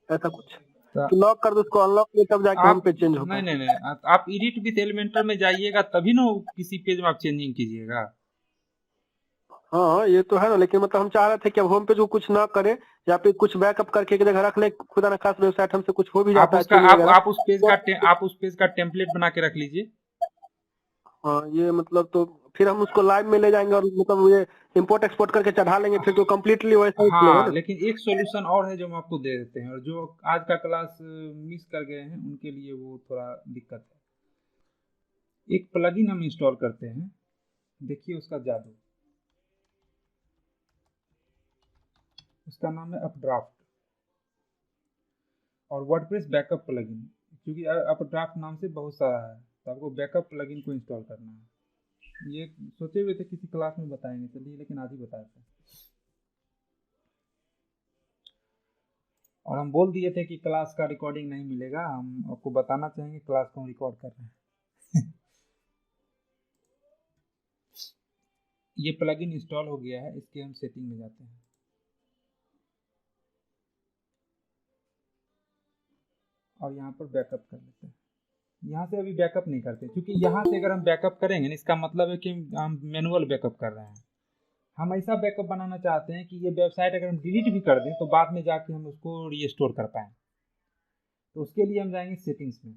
ऐसा कुछ तो कि लॉक कर दो उसको, अनलॉक किए तब जाके होम आप पेज चेंज हो नहीं पाए। नहीं नहीं आप एडिट विथ एलिमेंटर में जाइएगा तभी ना किसी पेज में आप चेंजिंग कीजिएगा। हाँ ये तो है ना, लेकिन मतलब हम चाह रहे थे कि अब होम पेज को कुछ ना करे या फिर कुछ बैकअप करके एक जगह रख ले, खुदा ना खास वेबसाइट हमसे कुछ हो भी आप जाता है उसका चोरी वगैरह आप तो आप उस पेज का टेम्पलेट बना के रख लीजिए। हाँ ये मतलब तो फिर हम उसको लाइव में ले जाएंगे और मतलब ये इंपोर्ट एक्सपोर्ट करके चढ़ा लेंगे, फिर तो कम्प्लीटली वैसा ही खुलेगा हाँ ना। लेकिन एक सॉल्यूशन और है जो हम आपको दे देते हैं, और जो आज का क्लास मिस कर गए हैं उनके लिए वो थोड़ा दिक्कत है। एक प्लगइन हम इंस्टॉल करते हैं, देखिए उसका जादू, उसका नाम है अपड्राफ्ट और वर्डप्रेस बैकअप प्लगइन, क्योंकि अपड्राफ्ट नाम से बहुत सारा है तो आपको बैकअप प्लगइन को इंस्टॉल करना है। ये सोचे हुए थे किसी क्लास में बताएंगे चलिए, लेकिन आज ही बताते हैं। और हम बोल दिए थे कि क्लास का रिकॉर्डिंग नहीं मिलेगा, हम आपको बताना चाहेंगे क्लास को हम रिकॉर्ड कर रहे हैं। ये प्लगइन इंस्टॉल हो गया है, इसके हम सेटिंग में जाते हैं और यहाँ पर बैकअप कर लेते हैं। यहाँ से अभी बैकअप नहीं करते, क्योंकि यहाँ से अगर हम बैकअप करेंगे ना इसका मतलब है कि हम मैनुअल बैकअप कर रहे हैं। हम ऐसा बैकअप बनाना चाहते हैं कि ये वेबसाइट अगर हम डिलीट भी कर दें तो बाद में जाके हम उसको रीस्टोर कर पाएँ, तो उसके लिए हम जाएंगे सेटिंग्स में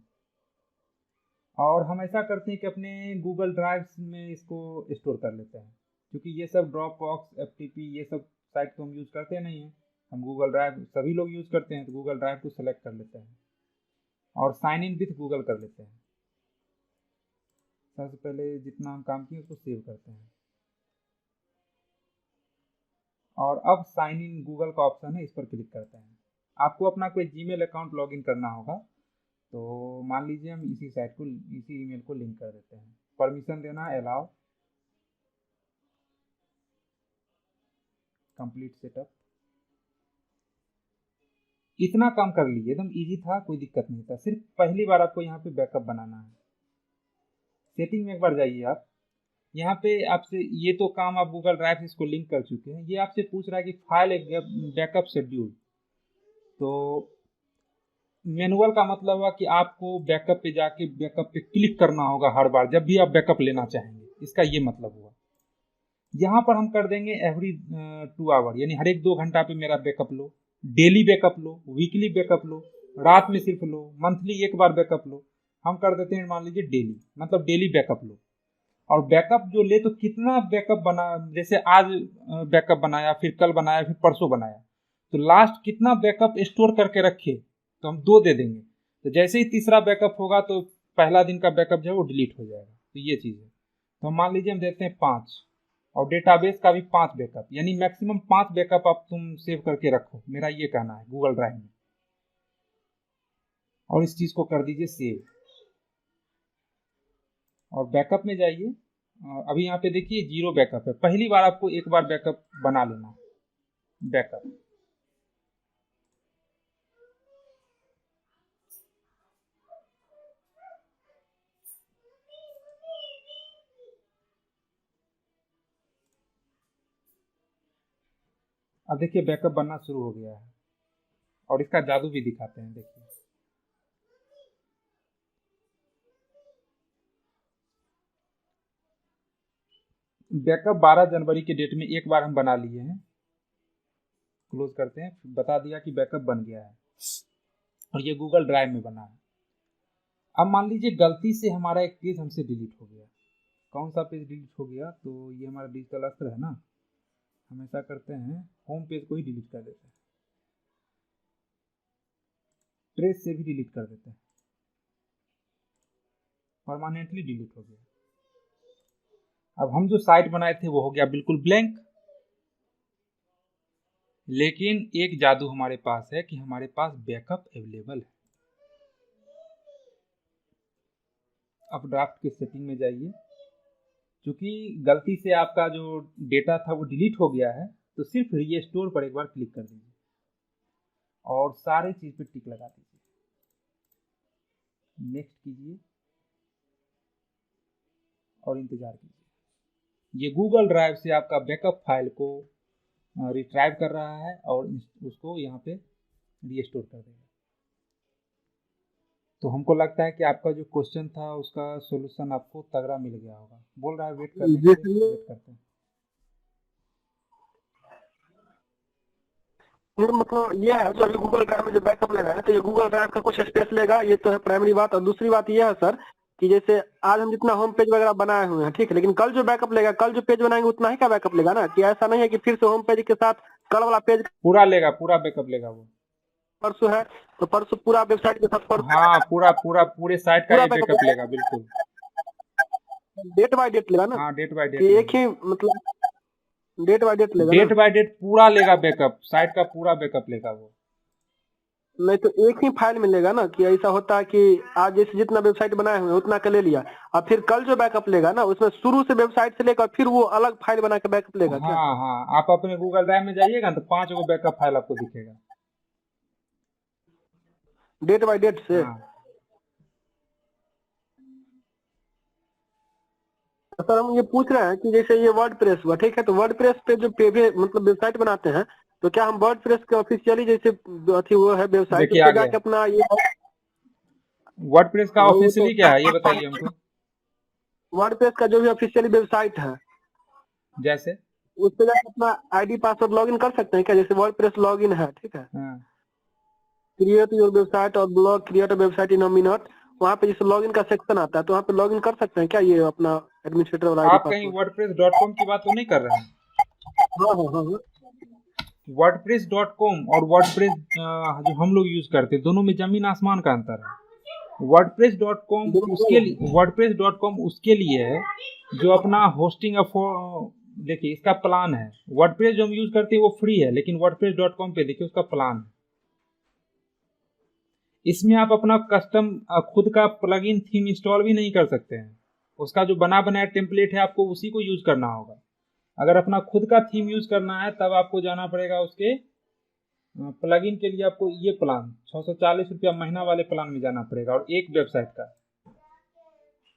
और हम ऐसा करते हैं कि अपने गूगल ड्राइव में इसको स्टोर कर लेते हैं, क्योंकि ये सब ड्रॉप बॉक्स FTP ये सब साइट तो हम यूज़ करते नहीं हैं, हम गूगल ड्राइव सभी लोग यूज़ करते हैं, तो गूगल ड्राइव को सेलेक्ट कर लेते हैं और साइन इन विथ गूगल कर लेते हैं। सबसे पहले जितना हम काम किए उसको सेव करते हैं और अब साइन इन गूगल का ऑप्शन है, इस पर क्लिक करते हैं। आपको अपना कोई जीमेल अकाउंट लॉगिन करना होगा, तो मान लीजिए हम इसी साइट को इसी ईमेल को लिंक कर देते हैं, परमिशन देना है अलाउ, कंप्लीट सेटअप, इतना काम कर लीजिए, एकदम इजी था, कोई दिक्कत नहीं था। सिर्फ पहली बार आपको यहाँ पे बैकअप बनाना है। सेटिंग में एक बार जाइए आप, यहाँ पे आपसे ये तो काम आप गूगल ड्राइव से इसको लिंक कर चुके हैं, ये आपसे पूछ रहा है कि फाइल बैकअप शेड्यूल, तो मैनुअल का मतलब हुआ कि आपको बैकअप पे जाके बैकअप पे क्लिक करना होगा हर बार जब भी आप बैकअप लेना चाहेंगे, इसका ये मतलब हुआ। यहाँ पर हम कर देंगे एवरी 2 आवर, यानी हर एक 2 घंटा पे मेरा बैकअप लो, डेली बैकअप लो, वीकली बैकअप लो, रात में सिर्फ लो, मंथली एक बार बैकअप लो। हम कर देते हैं मान लीजिए डेली, मतलब डेली बैकअप लो। और बैकअप जो ले तो कितना बैकअप बना, जैसे आज बैकअप बनाया, फिर कल बनाया, फिर परसों बनाया, तो लास्ट कितना बैकअप स्टोर करके रखे तो हम 2 दे देंगे। तो जैसे ही तीसरा बैकअप होगा तो पहला दिन का बैकअप जो है वो डिलीट हो जाएगा। तो ये चीज़ है। तो हम मान लीजिए हम देते हैं 5 और डेटाबेस का भी 5 बैकअप, यानी मैक्सिमम 5 बैकअप आप तुम सेव करके रखो, मेरा ये कहना है गूगल ड्राइव में। और इस चीज़ को कर दीजिए सेव और बैकअप में जाइए। अभी यहाँ पे देखिए 0 बैकअप है। पहली बार आपको एक बार बैकअप बना लेना है, बैकअप। अब देखिए बैकअप बनना शुरू हो गया है और इसका जादू भी दिखाते हैं। देखिए बैकअप 12 जनवरी के डेट में एक बार हम बना लिए हैं। क्लोज करते हैं, बता दिया कि बैकअप बन गया है और ये गूगल ड्राइव में बना है। अब मान लीजिए गलती से हमारा एक पेज हमसे डिलीट हो गया। कौन सा पेज डिलीट हो गया? तो ये हमारा डिजिटल अस्त्र है ना, हम ऐसा करते हैं होम पेज को ही डिलीट कर देते हैं, ट्रेस से भी डिलीट कर देते हैं, परमानेंटली डिलीट हो गया। अब हम जो साइट बनाए थे वो हो गया बिल्कुल ब्लैंक। लेकिन एक जादू हमारे पास है कि हमारे पास बैकअप अवेलेबल है। अब ड्राफ्ट की सेटिंग में जाइए। क्योंकि गलती से आपका जो डेटा था वो डिलीट हो गया है तो सिर्फ रीस्टोर पर एक बार क्लिक कर दीजिए और सारे चीज पे टिक लगा दीजिए, नेक्स्ट कीजिए और इंतजार कीजिए। ये गूगल ड्राइव से आपका बैकअप फाइल को रिट्राइव कर रहा है और उसको यहाँ पे रीस्टोर कर देगा। तो हमको लगता है कि आपका जो क्वेश्चन था उसका सॉल्यूशन आपको तगड़ा मिल गया होगा। बोल रहा है वेट करने के लिए, वेट करते हैं। मतलब ये है जो अभी गूगल ड्राइव में जो बैकअप लेगा है तो ये गूगल ड्राइव का कुछ स्पेस लेगा, ये तो है प्राइमरी बात। और दूसरी बात ये है सर कि जैसे आज हम जितना होम पेज वगैरह बनाए हुए हैं, ठीक है, लेकिन कल जो बैकअप लेगा, कल जो पेज बनाएंगे उतना ही का बैकअप लेगा ना, कि ऐसा नहीं है कि फिर से होम पेज के साथ कल वाला पेज पूरा लेगा, पूरा बैकअप लेगा वो। परसों है तो परसों पूरा वेबसाइट के साथ परसों, हाँ पूरे साइट का बैकअप लेगा, बिल्कुल डेट बाय डेट लेगा ना। हाँ डेट बाय डेट, एक ही मतलब डेट बाय डेट लेगा, डेट बाय डेट पूरा लेगा बैकअप, साइट का पूरा बैकअप लेगा वो। नहीं तो एक ही फाइल मिलेगा ना, कि ऐसा होता है कि आज जैसे जितना वेबसाइट बनाए हुए उतना का ले लिया और फिर कल जो बैकअप लेगा ना उसमें शुरू से वेबसाइट से लेकर फिर वो अलग फाइल बना के बैकअप लेगा। हाँ हाँ, आप अपने गूगल ड्राइव में जाइएगा तो 5 गो बैकअप फाइल आपको दिखेगा डेट बाय डेट से। हाँ। सर हम ये पूछ रहे हैं कि जैसे ये वर्डप्रेस हुआ, ठीक है, तो वर्डप्रेस पे जो मतलब वेबसाइट बनाते हैं तो क्या हम वर्डप्रेस के ऑफिशियली जैसे अथी वो है वेबसाइट पे जाके अपना ये वर्डप्रेस का ऑफिशियली क्या है ये बताइए हमको। वर्डप्रेस का जो भी ऑफिशियली वेबसाइट है जैसे उस पे जाके अपना आईडी पासवर्ड लॉगिन कर सकते हैं क्या? जैसे वर्डप्रेस लॉगिन है, ठीक है, क्रिएट योर वेबसाइट और blog create website in a minute, वहाँ पे जैसे लॉगिन का सेक्शन आता है तो वहाँ पे लॉगिन कर सकते हैं क्या ये अपना एडमिनिस्ट्रेटर वाला आईडी? आप कहीं wordpress.com की बात तो नहीं कर रहे हैं? हाँ। wordpress.com और वर्डप्रेस जो हम लोग यूज करते हैं दोनों में जमीन आसमान का अंतर है। wordpress.com उसके लिए है जो अपना होस्टिंग देखिए इसका प्लान है। वर्डप्रेस जो हम यूज करते हैं वो फ्री है, लेकिन wordpress.com पे देखिए उसका प्लान है। इसमें आप अपना कस्टम खुद का प्लगइन थीम इंस्टॉल भी नहीं कर सकते हैं। उसका जो बना बनाया टेम्पलेट है आपको उसी को यूज करना होगा। अगर अपना खुद का थीम यूज करना है तब आपको जाना पड़ेगा उसके प्लगइन के लिए, आपको ये प्लान 640 रुपया महीना वाले प्लान में जाना पड़ेगा और एक वेबसाइट का।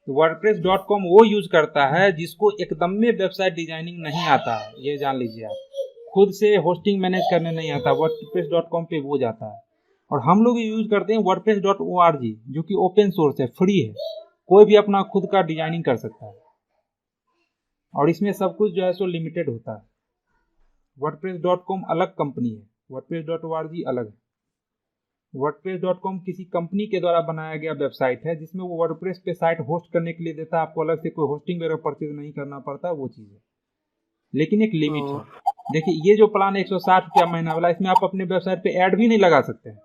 तो wordpress.com वो यूज करता है जिसको एकदम में वेबसाइट डिजाइनिंग नहीं आता है, ये जान लीजिए आप। खुद से होस्टिंग मैनेज करने नहीं आता, wordpress.com पे वो जाता है। और हम लोग यूज करते हैं wordpress.org जो कि ओपन सोर्स है, फ्री है, कोई भी अपना खुद का डिजाइनिंग कर सकता है और इसमें सब कुछ जो है सो लिमिटेड होता है। wordpress.com अलग कंपनी है, wordpress.org अलग है। wordpress.com किसी कंपनी के द्वारा बनाया गया वेबसाइट है जिसमें वो वर्डप्रेस पे साइट होस्ट करने के लिए देता है, आपको अलग से कोई होस्टिंग वगैरह परचेज नहीं करना पड़ता, वो चीज़ है। लेकिन एक लिमिट है। देखिए ये जो प्लान 160 रुपया महीना वाला, इसमें आप अपने वेबसाइट पे ऐड भी नहीं लगा सकते हैं।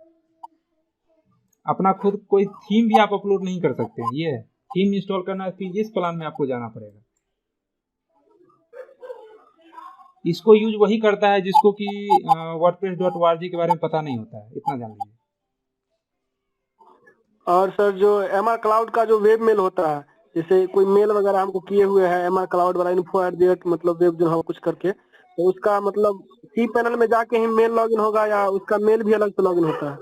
अपना खुद कोई थीम भी आप अपलोड नहीं कर सकते हैं। ये है थीम इंस्टॉल करना है, फिर इस प्लान में आपको जाना पड़ेगा। इसको यूज वही करता है जिसको कि wordpress.org के बारे में पता नहीं होता है, इतना जान लीजिए। और सर जो MR क्लाउड का जो वेब मेल होता है, जैसे कोई मेल वगैरह हमको किए हुए हैं MR क्लाउड वाला info@ मतलब वेब जो है कुछ करके, तो उसका मतलब सी पैनल में जाके ही मेल लॉगिन होगा या उसका मेल भी अलग से लॉगिन होता है?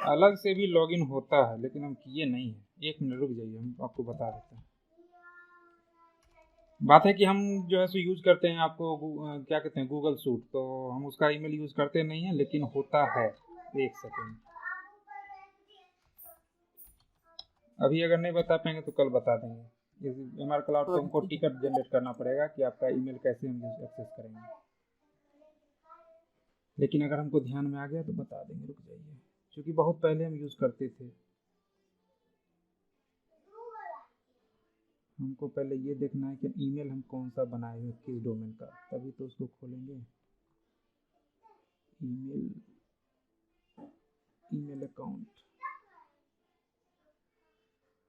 अलग से भी लॉगिन होता है, लेकिन हम किए नहीं है। एक मिनट रुक जाइए, हम आपको बता देते हैं। बात है कि हम जो है सो यूज करते हैं, आपको क्या कहते हैं, गूगल सूट, तो हम उसका ईमेल यूज करते नहीं है, लेकिन होता है। एक सेकेंड, अभी अगर नहीं बता पाएंगे तो कल बता देंगे। इस MR क्लाउड को हमको टिकट जनरेट करना पड़ेगा कि आपका ईमेल कैसे हम एक्सेस करेंगे, लेकिन अगर हमको ध्यान में आ गया तो बता देंगे। रुक जाइए, क्योंकि बहुत पहले हम यूज करते थे। हमको पहले ये देखना है कि ईमेल हम कौन सा बनाए हुए, किस डोमेन का, तभी तो उसको खोलेंगे। ईमेल अकाउंट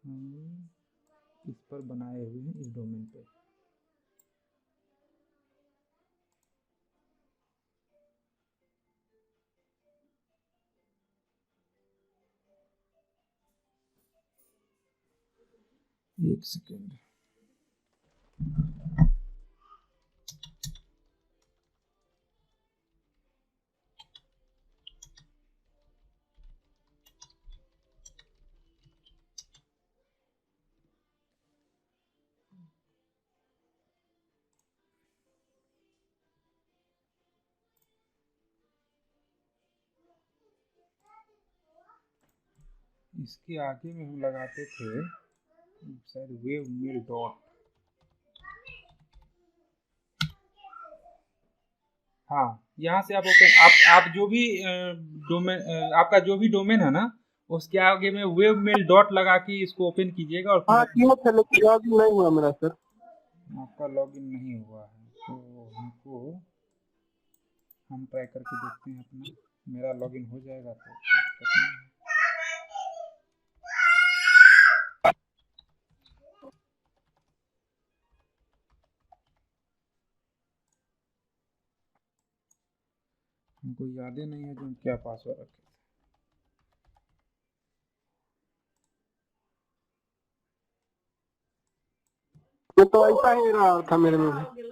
हम इस पर बनाए हुए हैं, इस डोमेन पे। एक सेकेंड, इसके आगे में हम लगाते थे शायद वेब मेल डॉट, हाँ यहाँ से आप ओपन, आप जो भी डोमेन, आपका जो भी डोमेन है ना, उसके आगे में वेब मेल डॉट लगा के इसको ओपन कीजिएगा। और हाँ किया था, लेकिन लॉगिन नहीं हुआ मेरा सर। आपका लॉगिन नहीं हुआ है तो हम ट्राई करके देखते हैं अपना। मेरा लॉगिन हो जाएगा तो कोई दिक्कत नहीं है। हमको याद ही नहीं है कि हम क्या पासवर्ड रखे थे। ये तो ऐसा ही रहा था मेरे में भी।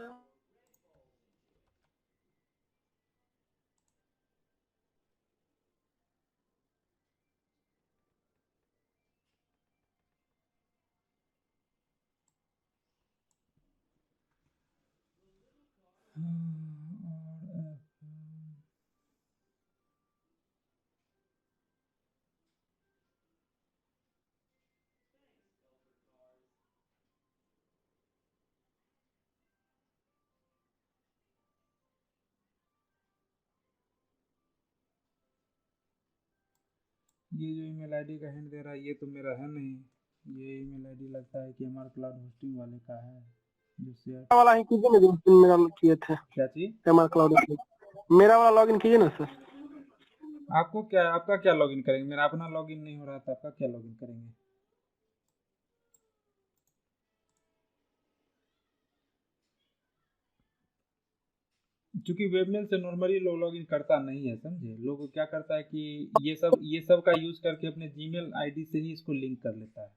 ये जो ईमेल आईडी का हिंट दे रहा है, ये तो मेरा है नहीं। ये ईमेल आईडी लगता है कि हमारा क्लाउड होस्टिंग वाले का है, जो शेयर वाला ही कीजिए ना जो मेरा किए थे क्या चीज। MR क्लाउड, मेरा वाला लॉगिन कीजिए ना सर। आपको क्या, आपका क्या लॉगिन करेंगे? मेरा अपना लॉगिन नहीं हो रहा था, आपका क्या लॉगिन करेंगे? क्योंकि वेबमेल से नॉर्मली लोग लॉगिन करता नहीं है, समझे। लोग क्या करता है कि ये सब का यूज करके अपने जीमेल आईडी से ही इसको लिंक कर लेता है।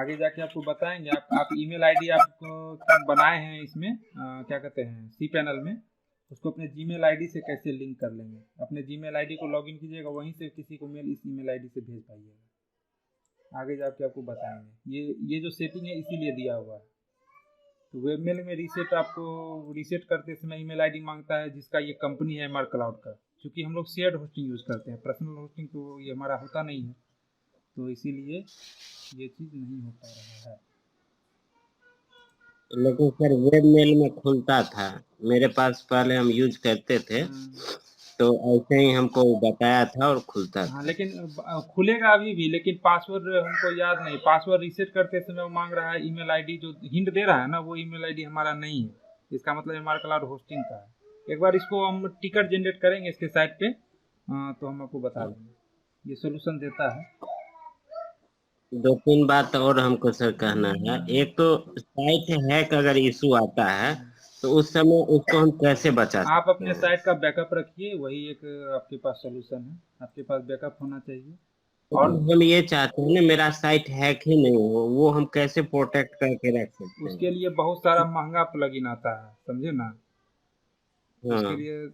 आगे जाके आपको बताएंगे। आप ईमेल आईडी आपको बनाए हैं इसमें क्या कहते हैं, सी पैनल में, उसको अपने जीमेल आईडी से कैसे लिंक कर लेंगे। अपने जीमेल आईडी को लॉगिन कीजिएगा, वहीं से किसी को मेल इस ईमेल आईडी से भेज पाइएगा। आगे जाके आपको बताएंगे। ये जो सेटिंग है इसीलिए दिया हुआ है। तो वेबमेल में रीसेट, आपको रीसेट करते समय ईमेल आईडी मांगता है जिसका ये कंपनी है MR क्लाउड का। क्योंकि हम लोग शेयर्ड होस्टिंग यूज़ करते हैं, पर्सनल होस्टिंग तो ये हमारा होता नहीं है, तो इसीलिए ये चीज़ नहीं हो पा रहा है। लेकिन सर वेब मेल में खुलता था, मेरे पास पहले हम यूज करते थे, तो ऐसे ही हमको बताया था और खुलता हाँ, था। लेकिन खुलेगा अभी भी, लेकिन पासवर्ड हमको याद नहीं। पासवर्ड रीसेट करते समय वो मांग रहा है ईमेल आईडी, जो हिंट दे रहा है ना, वो ईमेल आईडी हमारा नहीं है। इसका मतलब MR क्लाउड होस्टिंग का है। एक बार इसको हम टिकट जनरेट करेंगे इसके साइट पे, तो हम आपको बता देंगे। ये सोल्यूशन देता है। 2-3 बात और हमको सर कहना है। एक तो साइट हैक अगर इशू आता है तो उस समय उसको हम कैसे बचा आप सकते अपने हैं? साइट का बैकअप रखिए, वही एक आपके पास सोल्यूशन है। आपके पास बैकअप होना चाहिए। तो और हम ये चाहते हैं ना मेरा साइट हैक ही नहीं हो, वो हम कैसे प्रोटेक्ट करके रख सकते उसके हैं? लिए बहुत सारा महंगा प्लगइन आता है, समझे ना। उसके हाँ, लिए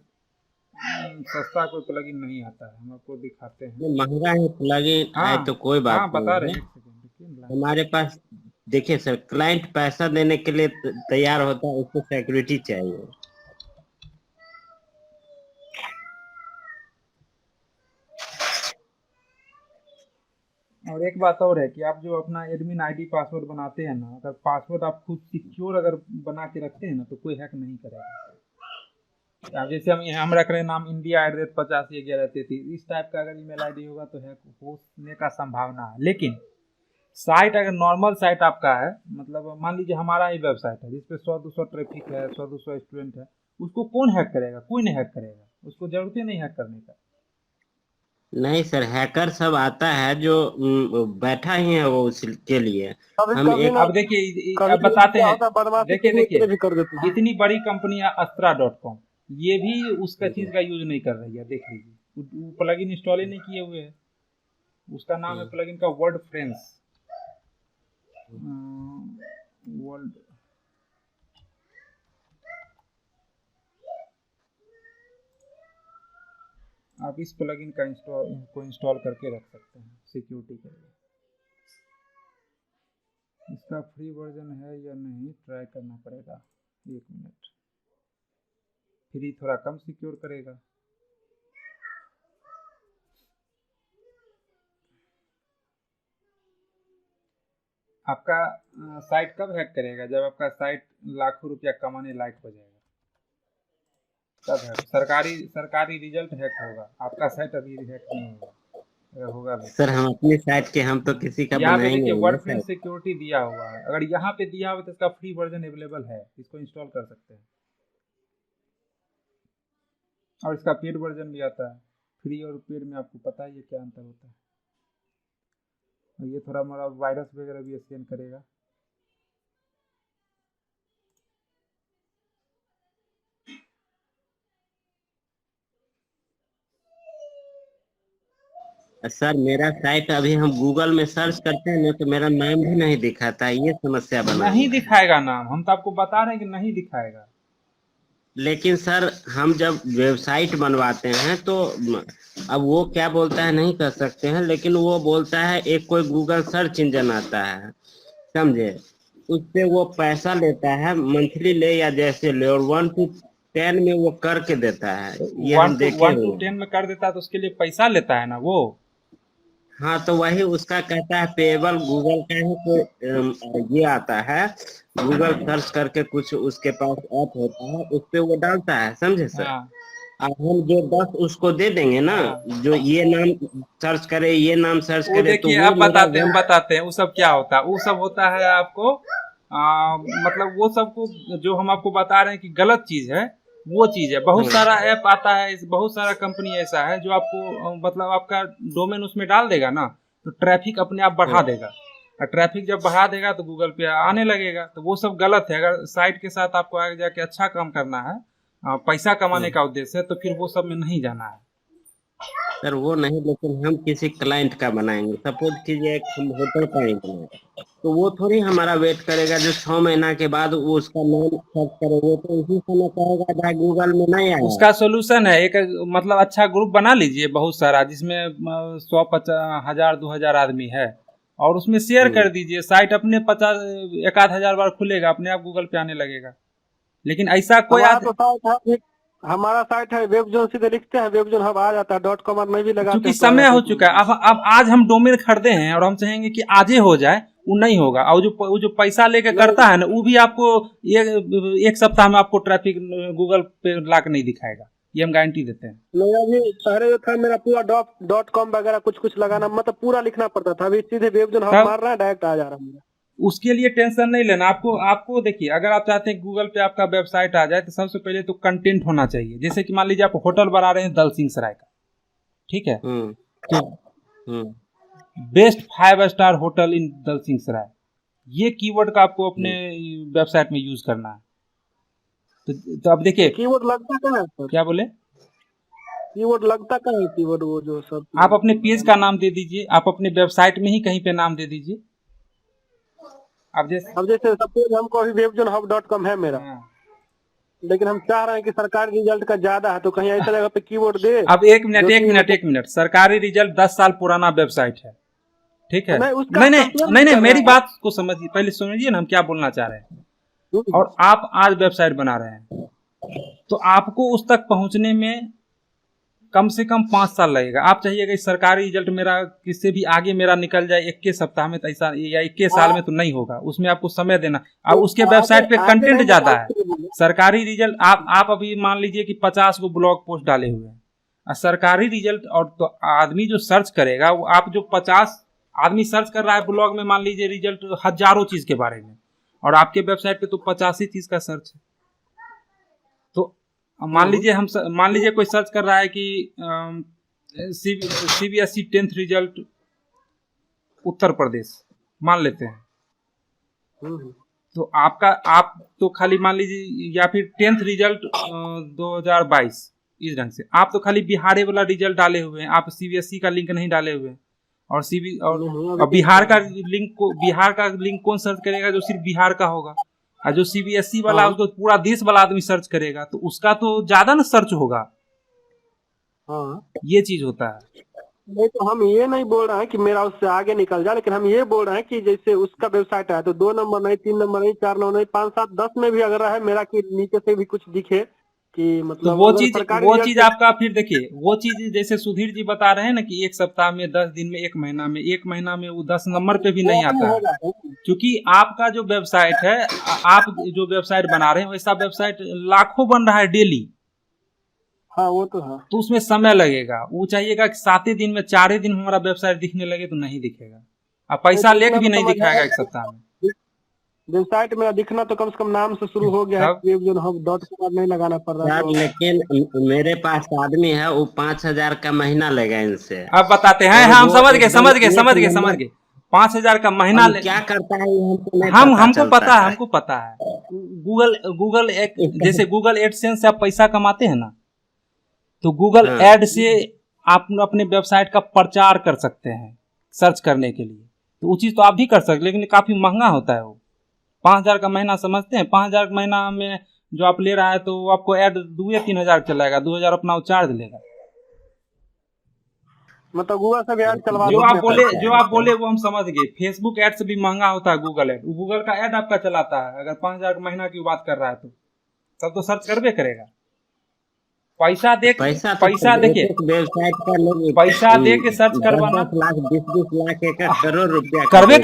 सस्ता कोई प्लगइन नहीं आता है, हम आपको दिखाते हैं। ये महंगा है प्लगइन आए हाँ तो कोई बात हाँ, नहीं बता रहे है। हैं, एक सेकेंड रुकिए लाइन। हमारे पास देखिए सर, क्लाइंट पैसा देने के लिए तैयार होता है, उसको सिक्योरिटी चाहिए। और एक बात और है कि आप जो अपना एडमिन आईडी पासवर्ड बनाते हैं ना, अगर पासवर्ड आप खुद सिक्योर अगर बना के रखते हैं ना, तो कोई हैक नहीं करेगा। अब जैसे हम रख रहे हैं नाम India@851133, इस टाइप का अगर ईमेल आईडी होगा तो हैक होने का संभावना है। लेकिन साइट अगर नॉर्मल साइट आपका है, मतलब मान लीजिए हमारा ही वेबसाइट है जिसपे 100-200 ट्रैफिक है, 100-200 स्टूडेंट है, उसको कौन हैक करेगा? कोई नहीं हैक करेगा, उसको जरूरत ही नहीं हैक करने का। नहीं सर, हैकर सब आता है जो बैठा ही है वो उसके लिए। कभी हम कभी एक ना अब देखिए, अब कभी बताते क्या हैं। होता है, बदमाशी देखिए करने के देखिए, लिए भी कर देते हैं। इतनी बड़ी कंपनी है astra.com, ये भी उसका चीज का यूज नहीं कर रही है। देख लीजिए, वो प्लगइन इंस्टॉल ही नहीं किए हुए है। उसका नाम है प्लगइन का वर्ड फ्रेंड्स। वर्ल्ड, आप इस प्लगइन का इंस्टॉल करके रख सकते हैं सिक्योरिटी के लिए। इसका फ्री वर्जन है या नहीं ट्राई करना पड़ेगा। 1 मिनट, फ्री थोड़ा कम सिक्योर करेगा। आपका साइट कब हैक करेगा? जब आपका साइट लाखों रुपया कमाने लायक हो जाएगा, तब हैक। सरकारी रिजल्ट हैक होगा। आपका साइट अभी हैक नहीं होगा, अगर होगा भी। सर, हम अपनी साइट के हम तो किसी का यहाँ पे बनाएंगे देखिए नहीं ना वर्ड फ्रेंड साइट। सिक्योरिटी दिया हुआ है, अगर यहाँ पे दिया हुआ तो इसका फ्री वर्जन अवेलेबल है, इसको इंस्टॉल कर सकते हैं। और इसका पेड वर्जन भी आता है। फ्री और पेड में आपको पता ही है क्या अंतर होता है। और ये थोड़ा मोड़ा वायरस वगैरह भी स्कैन करेगा। सर, मेरा साइट अभी हम गूगल में सर्च करते हैं ना तो मेरा नाम भी नहीं दिखाता है, ये समस्या बना नहीं हुआ है। दिखाएगा नाम, हम तो आपको बता रहे हैं कि नहीं दिखाएगा। लेकिन सर, हम जब वेबसाइट बनवाते हैं तो अब वो क्या बोलता है नहीं कर सकते हैं, लेकिन वो बोलता है एक कोई गूगल सर्च इंजन आता है, समझे, उससे वो पैसा लेता है, मंथली ले या जैसे ले, और 1 to 10 में वो करके देता है, ये वन हम टू देखे वन टू हुए हैं। टेन में कर देता है तो उसके लिए पैसा लेता है ना वो। हाँ, तो वही उसका कहता है पेबल गूगल का ही कोई ये आता है, गूगल सर्च करके कुछ उसके पास ऐप होता है, उस पे वो डालता है, समझे सर। हाँ अब हम जो 10 उसको दे देंगे ना, हाँ, जो ये नाम सर्च करे ये नाम सर्च वो करे, तो देखिए वो अब मेरा बताते हैं वो सब क्या होता है। वो सब होता है आपको मतलब वो सब को जो हम आपको बता रहे हैं कि गलत चीज है, वो चीज है। बहुत सारा ऐप आता है, बहुत सारा कंपनी ऐसा है जो आपको मतलब आपका डोमेन उसमें डाल देगा ना, तो ट्रैफिक अपने आप बढ़ा देगा। और ट्रैफिक जब बढ़ा देगा तो गूगल पे आने लगेगा। तो वो सब गलत है। अगर साइट के साथ आपको आगे जाके अच्छा काम करना है, पैसा कमाने का उद्देश्य है, तो फिर वो सब में नहीं जाना है। सर वो नहीं, लेकिन हम किसी क्लाइंट का बनाएंगे, सपोज कीजिए एक हम होटल का ही बनाए, तो वो थोड़ी हमारा वेट करेगा जो 6 महीना के बाद वो उसका नाम सर्च करे, वो तो उसी समय कहेगा भाई गूगल में नहीं आया। उसका सोल्यूशन है एक, मतलब अच्छा ग्रुप बना लीजिए बहुत सारा, जिसमें 100-50,000-2,000 आदमी है, और उसमें शेयर कर दीजिए। साइट अपने 50 1,000 बार खुलेगा, अपने आप गूगल पे आने लगेगा। लेकिन ऐसा कोई हमारा तो साइट है, हमारा साइट है वेब जोन, सीधे लिखते हैं वेब जोन, हम आ जाता है .com और नहीं भी लगाते चूंकि हैं तो आ समय जाता हो है। चुका है, अब आज हम डोमेन खरीदे हैं और हम चाहेंगे कि आज ही हो जाए, वो नहीं होगा। और वो जो पैसा लेके करता है ना, वो भी आपको एक सप्ताह में आपको ट्रैफिक गूगल पे ला के नहीं दिखाएगा, ये हम गारंटी देते हैं। नहीं, अभी पहले जो था मेरा पूरा .com वगैरह कुछ लगाना, मतलब पूरा लिखना पड़ता था। अभी सीधे वेब जोन हम मार रहा है, डायरेक्ट आ जा रहा है। उसके लिए टेंशन नहीं लेना। आपको देखिए, अगर आप चाहते हैं गूगल पे आपका वेबसाइट आ जाए, तो सबसे पहले तो कंटेंट होना चाहिए। जैसे कि मान लीजिए आप होटल बना रहे हैं दल सिंह सराय का, ठीक है, best 5 star hotel in Dalsinghsarai, ये कीवर्ड का आपको अपने वेबसाइट में यूज करना है। तो अब देखिए कीवर्ड लगता क्या है सर? क्या बोले, कीवर्ड लगता क्या है? कीवर्ड वो जो सब आप अपने पेज का नाम दे दीजिए, आप अपने वेबसाइट में ही कहीं पे नाम दे दीजिए। अब जैसे सपोज हमको अभी webzonehub.com है मेरा, लेकिन हम चाह रहे हैं कि सरकारी रिजल्ट का ज्यादा है, तो कहीं ऐसा जगह पे कीवर्ड दे। अब एक मिनट, सरकारी रिजल्ट 10 साल पुराना वेबसाइट है, ठीक है? नहीं, मेरी बात को समझिए, पहले सुनिए ना हम क्या बोलना चाह रहे हैं। और आप आज वेबसाइट बना रहे हैं, तो आपको उस तक पहुंचने में कम से कम 5 साल लगेगा। आप चाहिएगा इस सरकारी रिजल्ट मेरा किससे भी आगे मेरा निकल जाए 21 सप्ताह में, तो ऐसा या 21 साल में तो नहीं होगा, उसमें आपको समय देना। अब उसके वेबसाइट पे कंटेंट ज्यादा है। सरकारी रिजल्ट आप अभी मान लीजिए कि 50 को ब्लॉग पोस्ट डाले हुए हैं, सरकारी रिजल्ट, और तो आदमी जो सर्च करेगा वो, आप जो 50 आदमी सर्च कर रहा है ब्लॉग में, मान लीजिए रिजल्ट हजारों चीज के बारे में, और आपके वेबसाइट पे तो 85 ही चीज का सर्च है। तो मान लीजिए कोई सर्च कर रहा है कि CBSE 10th result Uttar Pradesh, मान लेते हैं, तो आप तो खाली मान लीजिए, या फिर 10th रिजल्ट 2022, इस ढंग से आप तो खाली बिहार वाला रिजल्ट डाले हुए हैं, आप CBSE का लिंक नहीं डाले हुए हैं। और बिहार का लिंक कौन सर्च करेगा? जो सिर्फ बिहार का होगा। और जो CBSE वाला उसको पूरा देश वाला आदमी सर्च करेगा, तो उसका तो ज्यादा ना सर्च होगा। ये चीज होता है। नहीं, तो हम ये नहीं बोल रहे हैं कि मेरा उससे आगे निकल जाए, लेकिन हम ये बोल रहे हैं कि जैसे उसका वेबसाइट है तो 2 नंबर नहीं, 3 नंबर नहीं, 4 नंबर नहीं, 5, 7, 10 में भी अगर है मेरा, कि नीचे से भी कुछ दिखे कि मतलब, तो वो चीज आपका, फिर देखिए वो चीज जैसे सुधीर जी बता रहे हैं ना कि 1 सप्ताह में, 10 दिन में, 1 महीना में वो 10 नंबर पे भी नहीं आता है, क्योंकि आपका जो वेबसाइट है, आप जो वेबसाइट बना रहे हैं वैसा वेबसाइट लाखों बन रहा है डेली। हाँ वो तो है, तो उसमें समय लगेगा। वो चाहिएगा कि 7 दिन में, 4 दिन हमारा वेबसाइट दिखने लगे, तो नहीं दिखेगा। आप पैसा लेके भी नहीं दिखाएगा 1 सप्ताह में। वेबसाइट मेरा दिखना तो कम से कम नाम से शुरू हो गया है, webzonehub.com नहीं लगाना पड़ रहा है। लेकिन मेरे पास आदमी है, वो 5000 का महीना लेगा इनसे। अब बताते हैं, हम समझ गए 5000 का महीना क्या करता है हमको पता है। गूगल जैसे गूगल एडसेंस से आप पैसा कमाते हैं ना, तो गूगल एड से आप अपने वेबसाइट का प्रचार कर सकते हैं सर्च करने के लिए। तो वो चीज तो आप भी कर सकते, लेकिन काफी महंगा होता है वो। 5000 का महीना समझते हैं? 5000 का महीना में जो आप ले रहा है, तो आपको ऐड 2-3 चलाएगा, 2000 अपना वो चार्ज लेगा। मतलब गूगल से भी ऐड चलवा जो आप बोले वो हम समझ गए। फेसबुक ऐड से भी महंगा होता है गूगल ऐड। गूगल का ऐड आपका चलाता है। अगर 5000 का महीना की बात कर रहा है, तो तब तो सर्च करबे करेगा। पैसा दे के सर्च करवाना, 10 लाख 20 लाख करोड़ रुपया करबे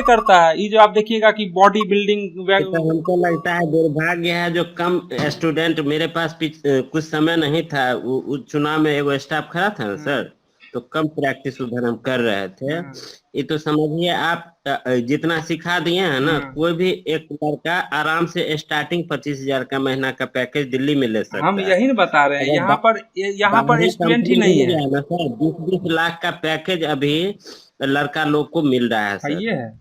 करता है। ये जो आप देखिएगा कि बॉडी बिल्डिंग, हमको लगता है दुर्भाग्य है जो कम स्टूडेंट, मेरे पास कुछ समय नहीं था, चुनाव में एगो स्टाफ खड़ा था ना सर, तो कम प्रैक्टिस उधर हम कर रहे थे। ये तो समझिए आप जितना सिखा दिए हैं ना, कोई भी एक लड़का आराम से स्टार्टिंग 25,000 का महीना का पैकेज दिल्ली में ले सकता है। हम यही बता रहे हैं, यहाँ पर स्टूडेंट ही नहीं है ना सर। 20 लाख का पैकेज अभी लड़का लोग को मिल रहा है सर। ये है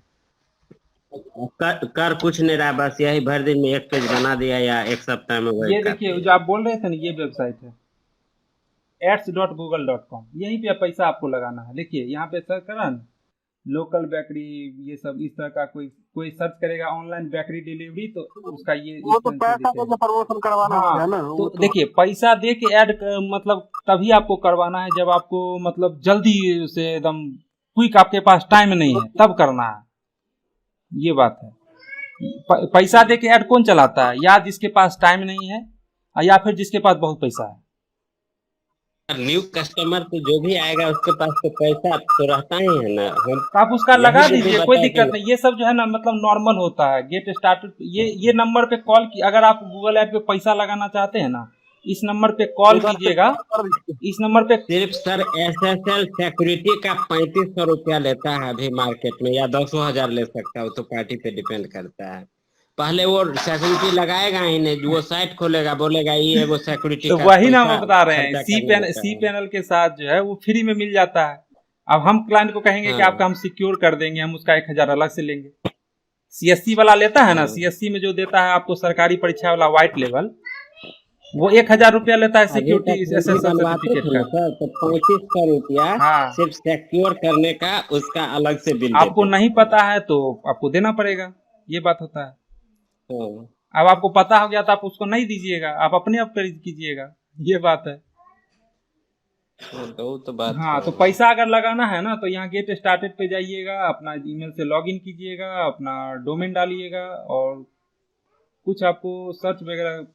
कर कुछ नहीं रहा, बस यही भर दिन में एक पेज बना दिया या 1 सप्ताह में वही। ये देखिए जो आप बोल रहे थे ना, ये वेबसाइट है ads.google.com। यहीं पे पैसा आपको लगाना है। देखिए यहाँ पे सर्च करा ना, लोकल बेकरी, ये सब इस तरह का कोई सर्च करेगा ऑनलाइन बेकरी डिलीवरी, तो उसका ये वो तो पैसा दे के प्रमोशन करवाना है ना। तो देखिए पैसा दे के ऐड मतलब तभी आपको करवाना है जब आपको मतलब जल्दी से एकदम क्विक, आपके पास टाइम नहीं है तब करना है। ये बात है। पैसा दे के ऐड कौन चलाता है? या जिसके पास टाइम नहीं है, या फिर जिसके पास बहुत पैसा है। न्यू कस्टमर तो जो भी आएगा उसके पास तो पैसा तो रहता ही है ना। तो आप उसका लगा दीजिए, कोई दिक्कत नहीं। ये सब जो है ना मतलब नॉर्मल होता है। गेट स्टार्टेड, ये नंबर पे कॉल की, अगर आप गूगल ऐप पे पैसा लगाना चाहते हैं ना, इस नंबर पे कॉल कीजिएगा। इस नंबर पे सिर्फ सर SSL सिक्योरिटी का 3500 रुपया लेता है अभी मार्केट में, या 10,000 ले सकता है, वो तो पार्टी पे डिपेंड करता है। पहले वो सिक्योरिटी लगाएगा ही नहीं, वो साइट खोलेगा, बोलेगा ये वो सिक्योरिटी। तो वही ना हम बता रहे हैं, सी पैनल के साथ जो है वो फ्री में मिल जाता है। अब हम क्लाइंट को कहेंगे कि हाँ आपका हम सिक्योर कर देंगे, हम उसका 1,000 अलग से लेंगे। सीएससी वाला लेता है ना, हाँ। सीएससी में जो देता है आपको सरकारी परीक्षा वाला व्हाइट लेवल, वो 1,000 रुपया लेता है अभी तक सिक्योरिटी हम भी एसएसएल बनवाते सर्टिफिकेट थे का। ना सर, तो 3500 रुपया हाँ, सिर्फ सिक्योर करने का उसका अलग से बिल आपको देते नहीं थे। पता है तो आपको देना पड़ेगा, ये बात होता है। हाँ, अब आपको पता हो गया तो आप उसको नहीं दीजिएगा, आप अपने आप खरीद कीजिएगा, ये बात है। वो तो बात हाँ, है। तो पैसा अगर लगाना है ना तो यहाँ गेट स्टार्टेड पे जाइएगा, अपना ईमेल से लॉगिन कीजिएगा, अपना डोमेन डालिएगा और कुछ आपको सर्च वगैरह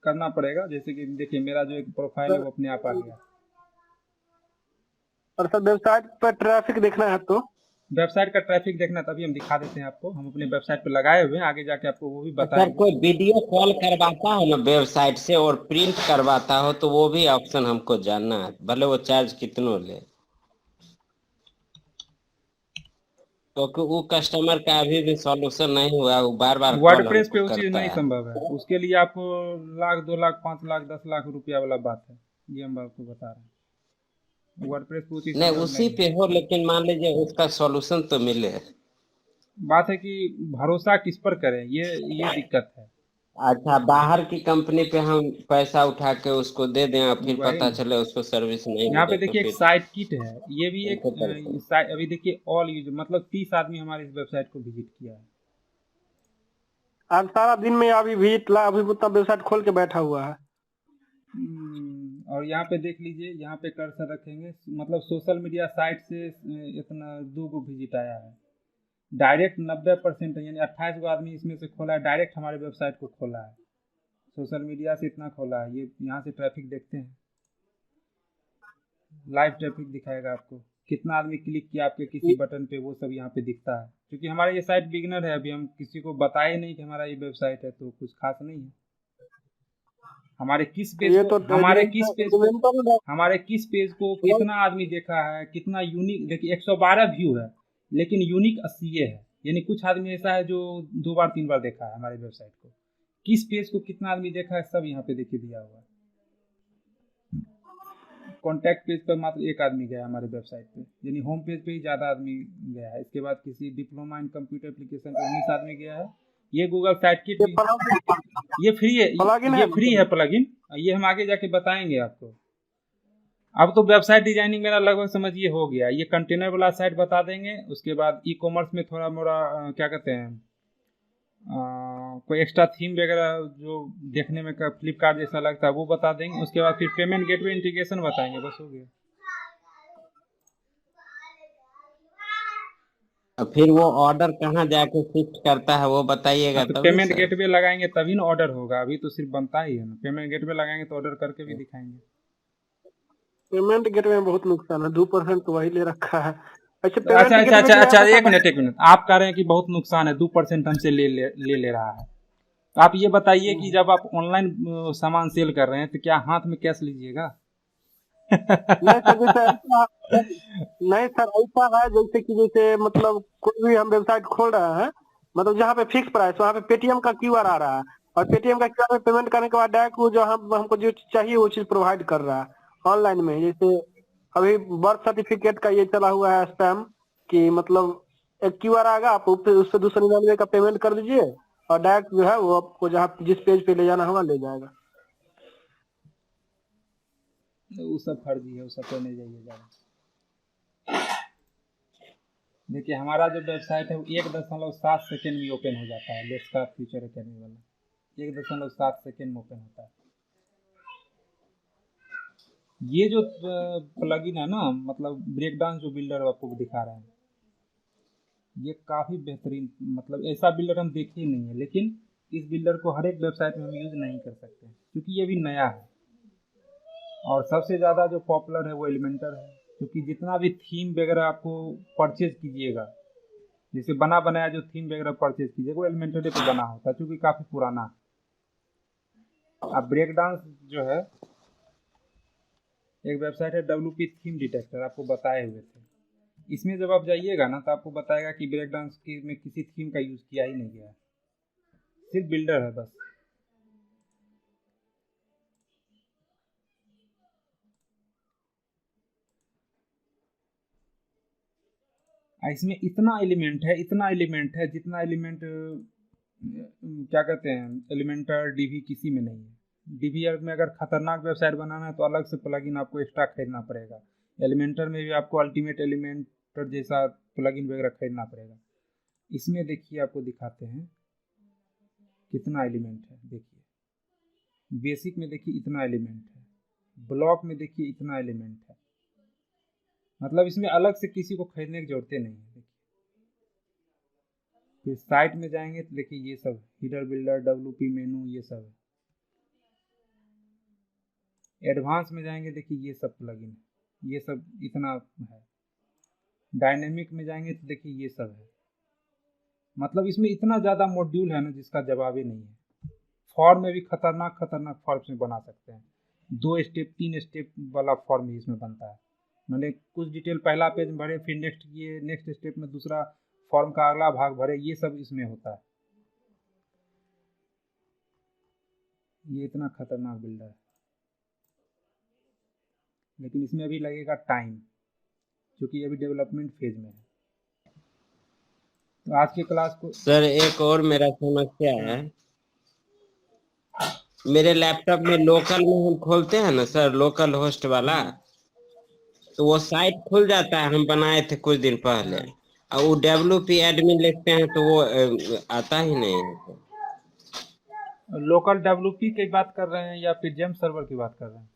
करना पड़ेगा। जैसे कि देखिए मेरा जो एक प्रोफाइल है वो अपने आप आ गया। और सर वेबसाइट पर ट्रैफिक देखना है तो वेबसाइट का ट्रैफिक देखना तभी हम दिखा देते हैं आपको, हम अपने वेबसाइट पे लगाए हुए हैं, आगे जाके आपको वो भी सर बताएंगे। कोई वीडियो कॉल करवाता है ना वेबसाइट से और प्रिंट करवाता हो तो वो भी ऑप्शन हमको जानना है, भले वो चार्ज कितनों ले, क्योंकि वो कस्टमर का अभी भी सॉल्यूशन नहीं हुआ, वो बार बार कॉल वर्डप्रेस पे हमको वो चीज़ करता नहीं है। संभव है, उसके लिए आपको 1,00,000, 2,00,000, 5,00,000, 10,00,000 रुपया वाला बात है, ये हम आपको बता रहे हैं। वर्डप्रेस पे वो चीज़ नहीं संभव उसी नहीं है। पे हो, लेकिन मान लीजिए उसका सॉल्यूशन तो मिले। बात है कि भरोसा किस पर करें, ये दिक्कत है। अच्छा, बाहर की कंपनी पे हम पैसा उठा के उसको दे दें और फिर वही पता ना, चले उसको सर्विस नहीं यहाँ पे मिले तो देखिए एक फिर साइट किट है, ये भी एक हमको परेशान। अभी देखिए ऑल यूज मतलब 30 आदमी हमारे इस वेबसाइट को विजिट किया है। आज सारा दिन में अभी विजिट ला अभी उतना वेबसाइट खोल के बैठा हुआ है। और यहाँ पे देख लीजिए, यहाँ पे कर्सर रखेंगे, मतलब सोशल मीडिया साइट से इतना 2 गो विजिट आया है। डायरेक्ट 90% है, यानी 28 गो आदमी इसमें से खोला है, डायरेक्ट हमारे वेबसाइट को खोला है, सोशल मीडिया से इतना खोला है। ये यहाँ से ट्रैफिक देखते हैं, लाइव ट्रैफिक दिखाएगा आपको, कितना आदमी क्लिक किया आपके किसी बटन पे, वो सब यहाँ पे दिखता है। क्योंकि हमारा ये साइट बिगनर है, अभी हम किसी को बताए नहीं कि हमारा ये वेबसाइट है, तो कुछ खास नहीं है। हमारे किस पेज ये को तो हमारे किस पेज को कितना आदमी देखा है, कितना यूनिक, देखिए 112 व्यू है लेकिन यूनिक 80 है, यानी कुछ आदमी ऐसा है जो 2 बार 3 बार देखा है हमारे वेबसाइट को। किस पेज को कितना आदमी देखा है सब यहाँ पे देखिए दिया हुआ है। कॉन्टैक्ट पेज पर मात्र 1 आदमी गया हमारे वेबसाइट पे, यानी होम पेज पे ही ज़्यादा आदमी गया है। इसके बाद किसी डिप्लोमा इन कंप्यूटर एप्लीकेशन पे 19 आदमी गया है। ये गूगल साइट किट भी ये फ्री है, ये फ्री है प्लगइन, ये हम आगे जाके बताएंगे आपको। अब तो वेबसाइट डिजाइनिंग मेरा लगभग समझिए हो गया, ये कंटेनर वाला साइट बता देंगे। उसके बाद ई कॉमर्स में थोड़ा मोड़ा क्या कहते हैं, कोई एक्स्ट्रा थीम वगैरह जो देखने में फ्लिपकार्ट जैसा लगता है वो बता देंगे। उसके बाद फिर पेमेंट गेटवे इंटीग्रेशन बताएंगे, बस हो गया। और फिर वो ऑर्डर कहाँ जाके शिफ्ट करता है वो बताइएगा तो तभी पेमेंट सर। गेटवे लगाएंगे तभी ना ऑर्डर होगा, अभी तो सिर्फ बनता ही है ना। पेमेंट गेटवे लगाएंगे तो ऑर्डर करके भी दिखाएंगे। पेमेंट गेटवे में बहुत नुकसान है, 2% तो वही ले रखा है। अच्छा अच्छा अच्छा पेमेंट गेटवे अच्छा जो है अच्छा, एक मिनट, आप कह रहे हैं कि बहुत नुकसान है, 2% हमसे ले रहा है। तो आप ये बताइए कि जब आप ऑनलाइन सामान सेल कर रहे हैं तो क्या हाथ में कैश लीजिएगा? नहीं सर, जैसे नहीं सर ऐसा है जैसे कि जैसे मतलब कोई भी हम वेबसाइट खोल रहे हैं, मतलब जहाँ पे फिक्स प्राइस वहाँ पे पेटीएम का क्यूआर आ रहा है, और पेटीएम का क्यूआर पे पेमेंट करने के बाद डायरेक्ट वो जो हमको जो चाहिए वो चीज प्रोवाइड कर रहा है ऑनलाइन में। जैसे अभी बर्थ सर्टिफिकेट का ये चला हुआ है स्पैम, कि मतलब एक क्यूआर आएगा, आप उससे 299 का पेमेंट कर दीजिए और डायरेक्ट जो है वो आपको जहाँ जिस पेज पे ले जाना होगा ले जाएगा। वो सब फर्जी है, वो सब पे नहीं जाइएगा। देखिए हमारा जो वेबसाइट है वो 1.7 सेकेंड में ओपन हो जाता है, लेस्का फ्यूचर अकेडमी वाला 1.7 सेकेंड में ओपन होता है। ये जो प्लगइन है ना, मतलब ब्रेक डांस जो बिल्डर आपको दिखा रहे हैं, ये काफ़ी बेहतरीन, मतलब ऐसा बिल्डर हम देखे ही नहीं है। लेकिन इस बिल्डर को हर एक वेबसाइट में हम यूज़ नहीं कर सकते क्योंकि ये भी नया है। और सबसे ज़्यादा जो पॉपुलर है वो एलिमेंटर है, क्योंकि जितना भी थीम वगैरह आपको परचेज कीजिएगा, जैसे बना बनाया जो थीम वगैरह परचेज कीजिएगा वो एलिमेंटर पे बना होता है, क्योंकि काफ़ी पुराना है। अब ब्रेक डांस जो है एक वेबसाइट है WP थीम डिटेक्टर, आपको बताए हुए थे। इसमें जब आप जाइएगा ना तो आपको बताएगा कि ब्रेक डांस में किसी थीम का यूज़ किया ही नहीं गया है, सिर्फ बिल्डर है बस। इसमें इतना एलिमेंट है जितना एलिमेंट क्या कहते हैं एलिमेंटर डीवी किसी में नहीं है। डीवीआर में अगर खतरनाक वेबसाइट बनाना है तो अलग से प्लगइन आपको एक्स्ट्रा खरीदना पड़ेगा। एलिमेंटर में भी आपको अल्टीमेट एलिमेंटर जैसा प्लगइन वगैरह खरीदना पड़ेगा। इसमें देखिए आपको दिखाते हैं कितना एलिमेंट है। देखिए बेसिक में देखिए इतना एलिमेंट है, ब्लॉक में देखिए इतना एलिमेंट है, मतलब इसमें अलग से किसी को खरीदने की जरूरत नहीं है। देखिए फिर साइट में जाएंगे तो देखिए ये सब हीडर बिल्डर WP मेनू ये सब है। एडवांस में जाएंगे देखिए ये सब प्लगइन है, ये सब इतना है। डायनेमिक में जाएंगे तो देखिए ये सब है। मतलब इसमें इतना ज़्यादा मॉड्यूल है ना जिसका जवाब ही नहीं है। फॉर्म में भी खतरनाक फॉर्म्स में बना सकते हैं। 2 स्टेप 3 स्टेप वाला फॉर्म भी इसमें बनता है। मैंने कुछ डिटेल पहला पेज में भरे, फिर नेक्स्ट किए, नेक्स्ट स्टेप में दूसरा फॉर्म का अगला भाग भरे, ये सब इसमें होता है। ये इतना खतरनाक बिल्डर है, लेकिन इसमें अभी लगेगा टाइम क्योंकि अभी डेवलपमेंट फेज में है। तो आज की क्लास को सर एक और मेरा समस्या है, मेरे लैपटॉप में लोकल में हम खोलते हैं ना सर, लोकल होस्ट वाला, तो वो साइट खुल जाता है। हम बनाए थे कुछ दिन पहले, और वो WP एडमिन लिखते हैं तो वो आता ही नहीं है। लोकल WP की बात कर रहे हैं या फिर जेम सर्वर की बात कर रहे हैं?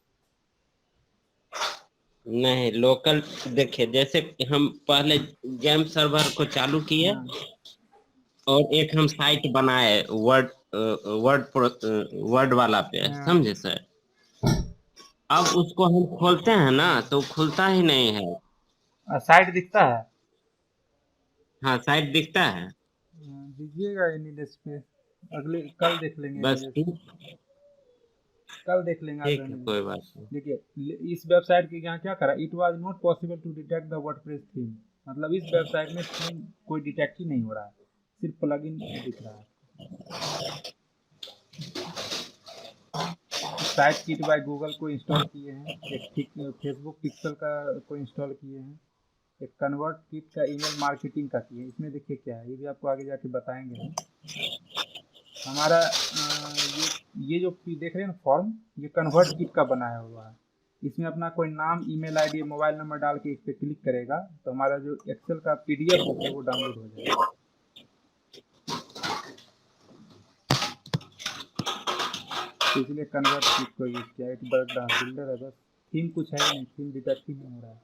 नहीं, लोकल देखिए, जैसे हम पहले जेम सर्वर को चालू किए और एक हम साइट बनाए वर्ड वाला पे, समझे सर। अब उसको हम खोलते हैं ना तो खुलता ही नहीं है। साइट दिखता है? हाँ साइट दिखता है। दीजिएगा एनिडेस पे, अगले कल देख लेंगे। बस कल देख लेंगे। ठीक है, कोई बात नहीं। देखिए इस वेबसाइट के यहाँ क्या करा, it was not possible to detect the WordPress theme. मतलब इस वेबसाइट में थीम कोई डिटेक्ट ही नहीं हो रहा है, सिर्फ प्लगइन दिख रहा है। साइट किट बाय गूगल को इंस्टॉल किए हैं, एक फेसबुक पिक्सल का को इंस्टॉल किए हैं, एक कन्वर्ट किट का ईमेल मार्केटिंग का किए। इसमें देखिए क्या है, ये भी आपको आगे जाके बताएंगे हम। हमारा ये जो देख रहे हैं ना फॉर्म, ये कन्वर्ट किट का बनाया हुआ है। इसमें अपना कोई नाम, ईमेल आईडी, मोबाइल नंबर डाल के इस पर क्लिक करेगा तो हमारा जो एक्सेल का PDF होता है वो डाउनलोड हो जाएगा। इसलिए कन्वर्ट किट को यूज किया। एक बिल्डर है, बस थीम कुछ है नहीं, थीम डिटेक्ट ही नहीं हो रहा है।